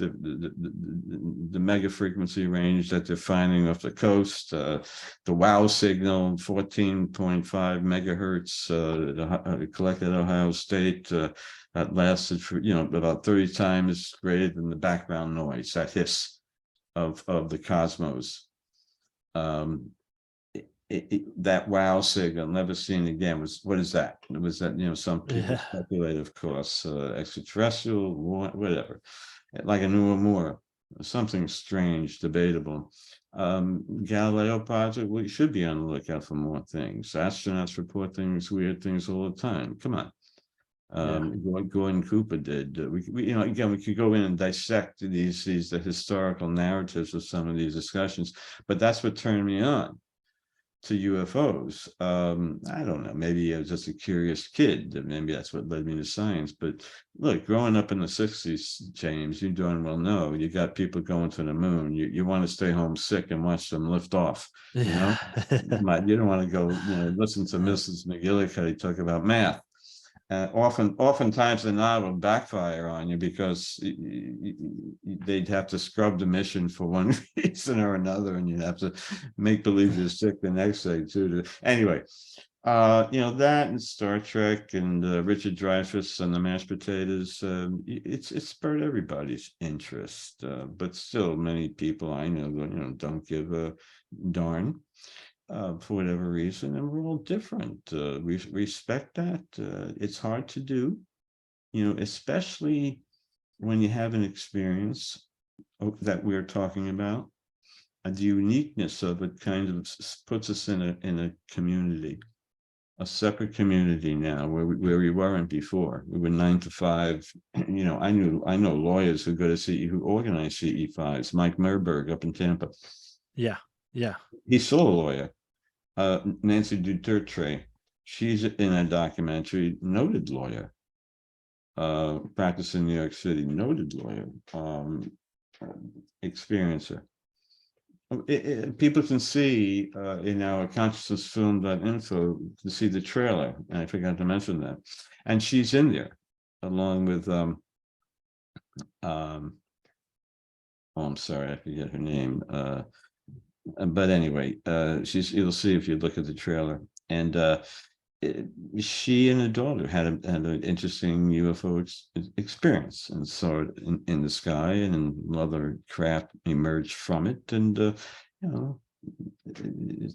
mega frequency range that they're finding off the coast, the wow signal 14.5 megahertz collected at Ohio State, that lasted for about 30 times greater than the background noise, that hiss of the cosmos. That wow signal, never seen again, was, what is that? Was that, some people speculate, of course, extraterrestrial, whatever, like a new Amora, something strange, debatable. Galileo project, we should be on the lookout for more things. Astronauts report things, weird things all the time. Come on. What Gordon Cooper did. Again, we could go in and dissect the historical narratives of some of these discussions, but that's what turned me on to UFOs. I don't know, maybe I was just a curious kid, maybe that's what led me to science. But look, growing up in the 60s, James, you darn well know, you got people going to the moon. You want to stay home sick and watch them lift off. You don't want to go listen to Mrs. McGillicuddy talk about math. Oftentimes the nod will backfire on you because they'd have to scrub the mission for one reason or another, and you'd have to make believe you're sick the next day too. Anyway, that and Star Trek and Richard Dreyfuss and the mashed potatoes, it's spurred everybody's interest, but still many people I know don't give a darn. For whatever reason, and we're all different. We respect that. It's hard to do, especially when you have an experience that we're talking about. The uniqueness of it kind of puts us in a community, a separate community now, where we weren't before. We were 9 to 5. I know lawyers who go to CE, who organize CE5s. Mike Merberg up in Tampa. Yeah. He's still a lawyer. Nancy Duterte, she's in a documentary, noted lawyer, practiced in New York City, noted lawyer, experiencer. People can see in our consciousnessfilm.info to see the trailer, and I forgot to mention that. And she's in there along with I'm sorry, I forget her name. But anyway, you'll see if you look at the trailer. And she and her daughter had an interesting UFO experience, and saw it in the sky, and other craft emerged from it. And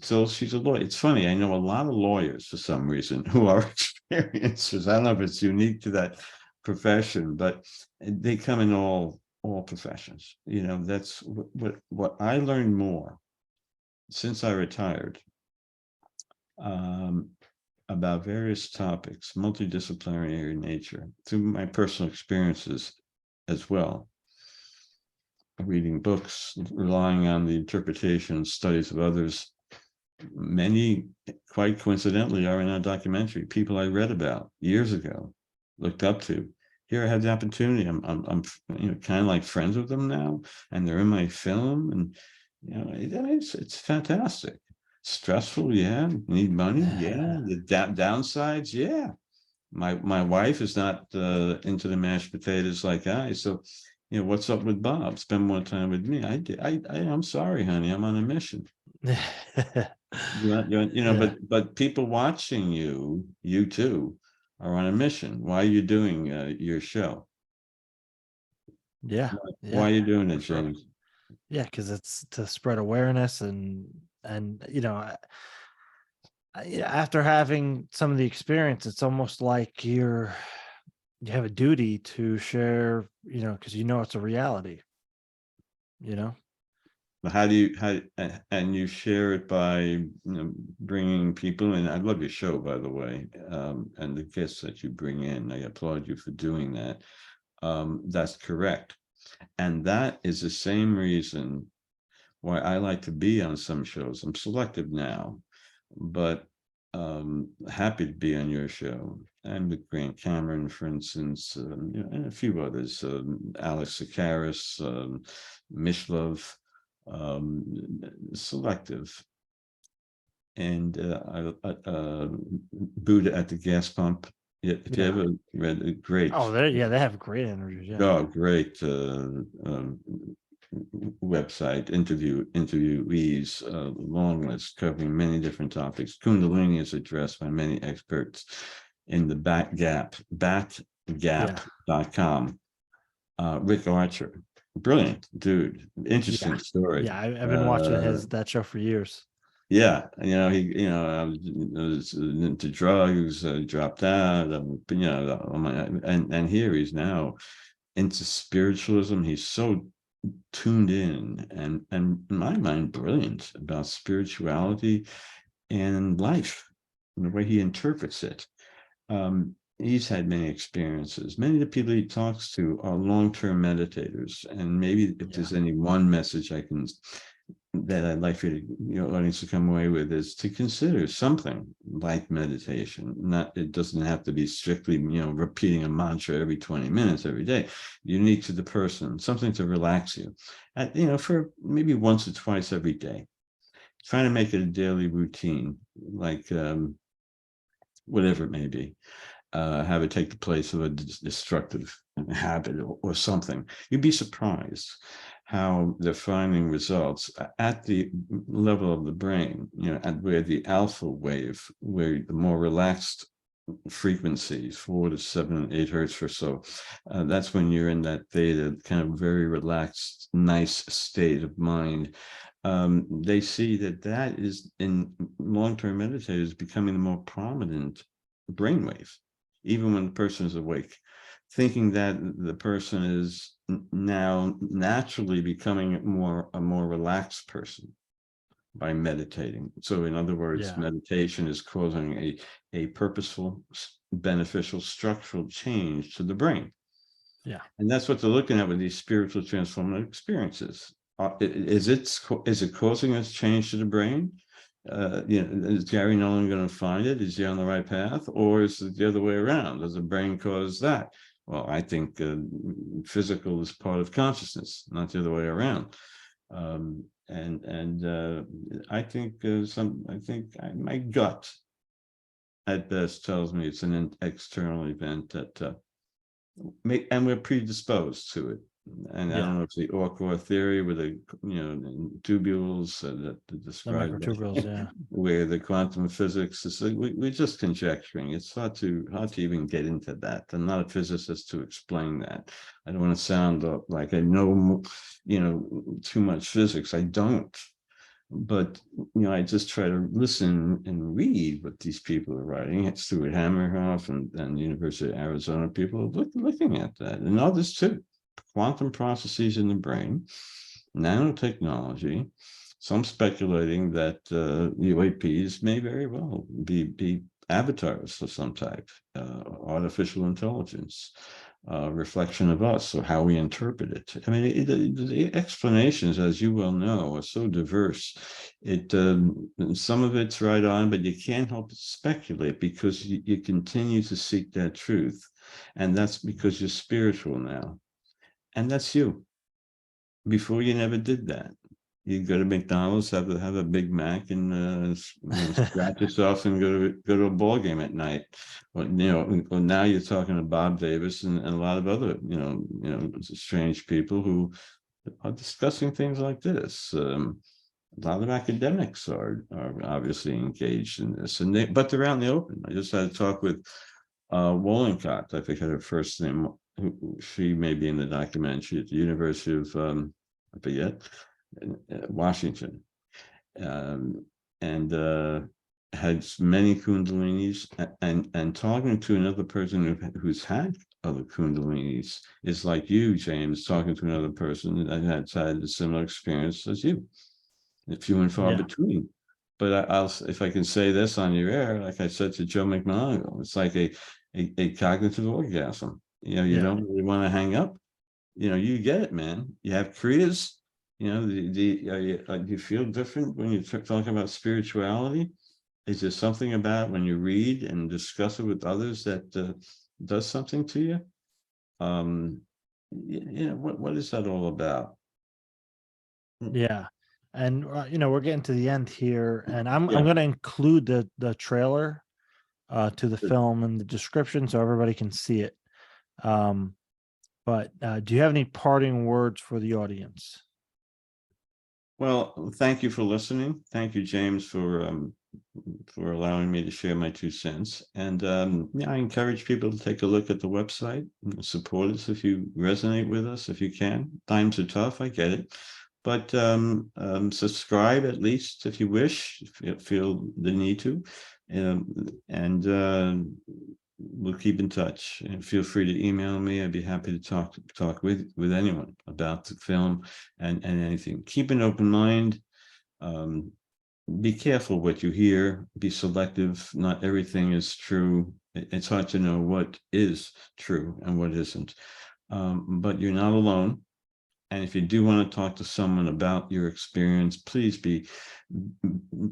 So she's a lawyer. It's funny. I know a lot of lawyers for some reason who are experiencers. I don't know if it's unique to that profession, but they come in all professions. You know, that's what I learned more since I retired, um, about various topics, multidisciplinary in nature, through my personal experiences as well. Reading books, relying on the interpretation and studies of others. Many, quite coincidentally, are in our documentary. People I read about years ago, looked up to. Here I had the opportunity. I'm you know, kind of like friends with them now, and they're in my film, and you know, it's fantastic. Stressful, yeah. Need money, yeah. The downsides, yeah. My wife is not into the mashed potatoes like I. So, you know, what's up with Bob? Spend more time with me. I'm sorry, honey. I'm on a mission. You know, Yeah. but people watching you too, are on a mission. Why are you doing your show? Yeah. Why Yeah. are you doing For it, sure. James? Yeah, because it's to spread awareness and you know, after having some of the experience, it's almost like you have a duty to share, you know, because you know it's a reality, you know. How do you and you share it by, you know, bringing people in. I love your show, by the way, and the guests that you bring in. I applaud you for doing that. That's correct, and that is the same reason why I like to be on some shows. I'm selective now, but happy to be on your show. And with Grant Cameron, for instance, you know, and a few others, Alex Sakaris, Mishlove, selective. And Buddha at the gas pump. Yeah, if you Yeah. ever read a great, Oh, they have great interviews. Yeah. oh, great website, interviewees, long list covering many different topics. Kundalini is addressed by many experts in the Yeah. batgap.com. Rick Archer, brilliant dude, Yeah. interesting story. Yeah. I've been watching that show for years. Yeah, you know, you know, I was into drugs, dropped out, but you know, and here he's now into spiritualism. He's so tuned in and in my mind, brilliant about spirituality and life and the way he interprets it. He's had many experiences. Many of the people he talks to are long-term meditators, and maybe if Yeah. there's any one message that I'd like for you to, your audience to come away with, is to consider something like meditation. Not, it doesn't have to be strictly, you know, repeating a mantra every 20 minutes every day. Unique to the person, something to relax you, you know, for maybe once or twice every day. Trying to make it a daily routine, like whatever it may be. Have it take the place of a destructive habit or something. You'd be surprised how they're finding results at the level of the brain, you know, at where the alpha wave, where the more relaxed frequencies, 4 to 7, 8 hertz or so, that's when you're in that theta, kind of very relaxed, nice state of mind. They see that is in long-term meditators becoming the more prominent brainwave, even when the person is awake, thinking that the person is now naturally becoming a more relaxed person by meditating. So in other words, Yeah. meditation is causing a purposeful, beneficial structural change to the brain. Yeah. And that's what they're looking at with these spiritual transformative experiences. Is it causing us change to the brain? You know, is Gary Nolan going to find it? Is he on the right path, or is it the other way around? Does the brain cause that? Well, I think physical is part of consciousness, not the other way around. I think my gut at best tells me it's an external event that and we're predisposed to it. And I Yeah. don't know if the Orkor theory with the, you know, tubules that The describe microtubules. Yeah. where the quantum physics is, we're just conjecturing. It's hard to even get into that. I'm not a physicist to explain that. I don't want to sound like I know, you know, too much physics. I don't. But I just try to listen and read what these people are writing. It's Stuart Hammerhoff and University of Arizona people looking at that, and others too. Quantum processes in the brain, nanotechnology. Some speculating that UAPs may very well be avatars of some type, artificial intelligence. Reflection of us, or how we interpret it. I mean, the explanations, as you well know, are so diverse. Some of it's right on, but you can't help but speculate, because you continue to seek that truth, and that's because you're spiritual now, and that's you. Before, you never did that. You go to McDonald's, have a Big Mac, and scratch yourself and go to a ball game at night. Well, now you're talking to Bob Davis and a lot of other strange people who are discussing things like this. A lot of academics are obviously engaged in this, but they're out in the open. I just had a talk with Wollencott. I forget her first name. She may be in the documentary at the University of I forget. Washington, and had many kundalinis, and talking to another person who's had other kundalinis is like you, James, talking to another person that has had a similar experience as you. Few and far between. But I'll, if I can say this on your air, like I said to Joe McMonagle, it's like a cognitive orgasm. You don't really want to hang up. You get it, man. You have kriyas. Do you feel different when you're talking about spirituality? Is there something about when you read and discuss it with others that does something to you? What is that all about? Yeah. And we're getting to the end here, and I'm Yeah. going to include the trailer to the film in the description so everybody can see it. But do you have any parting words for the audience? Well, thank you for listening. Thank you, James, for allowing me to share my 2 cents. And I encourage people to take a look at the website, support us if you resonate with us, if you can. Times are tough, I get it. But subscribe at least if you wish, if you feel the need to. And we'll keep in touch. And feel free to email me. I'd be happy to talk with anyone about the film and anything. Keep an open mind. Be careful what you hear. Be selective. Not everything is true. It's hard to know what is true and what isn't. But you're not alone. And if you do want to talk to someone about your experience, please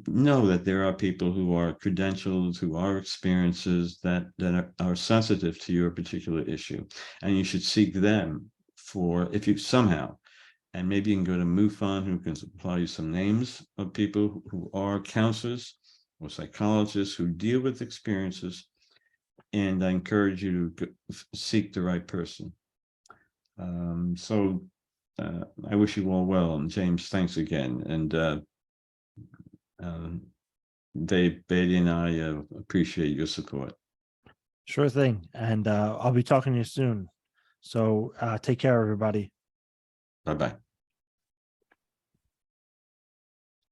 know that there are people who are credentialed, who are experiences that are sensitive to your particular issue. And you should seek them if you somehow, and maybe you can go to MUFON, who can supply you some names of people who are counselors or psychologists who deal with experiences. And I encourage you to seek the right person. I wish you all well, and James, thanks again. And Dave, Beatty, and I appreciate your support. Sure thing. And I'll be talking to you soon. So take care, everybody. Bye-bye.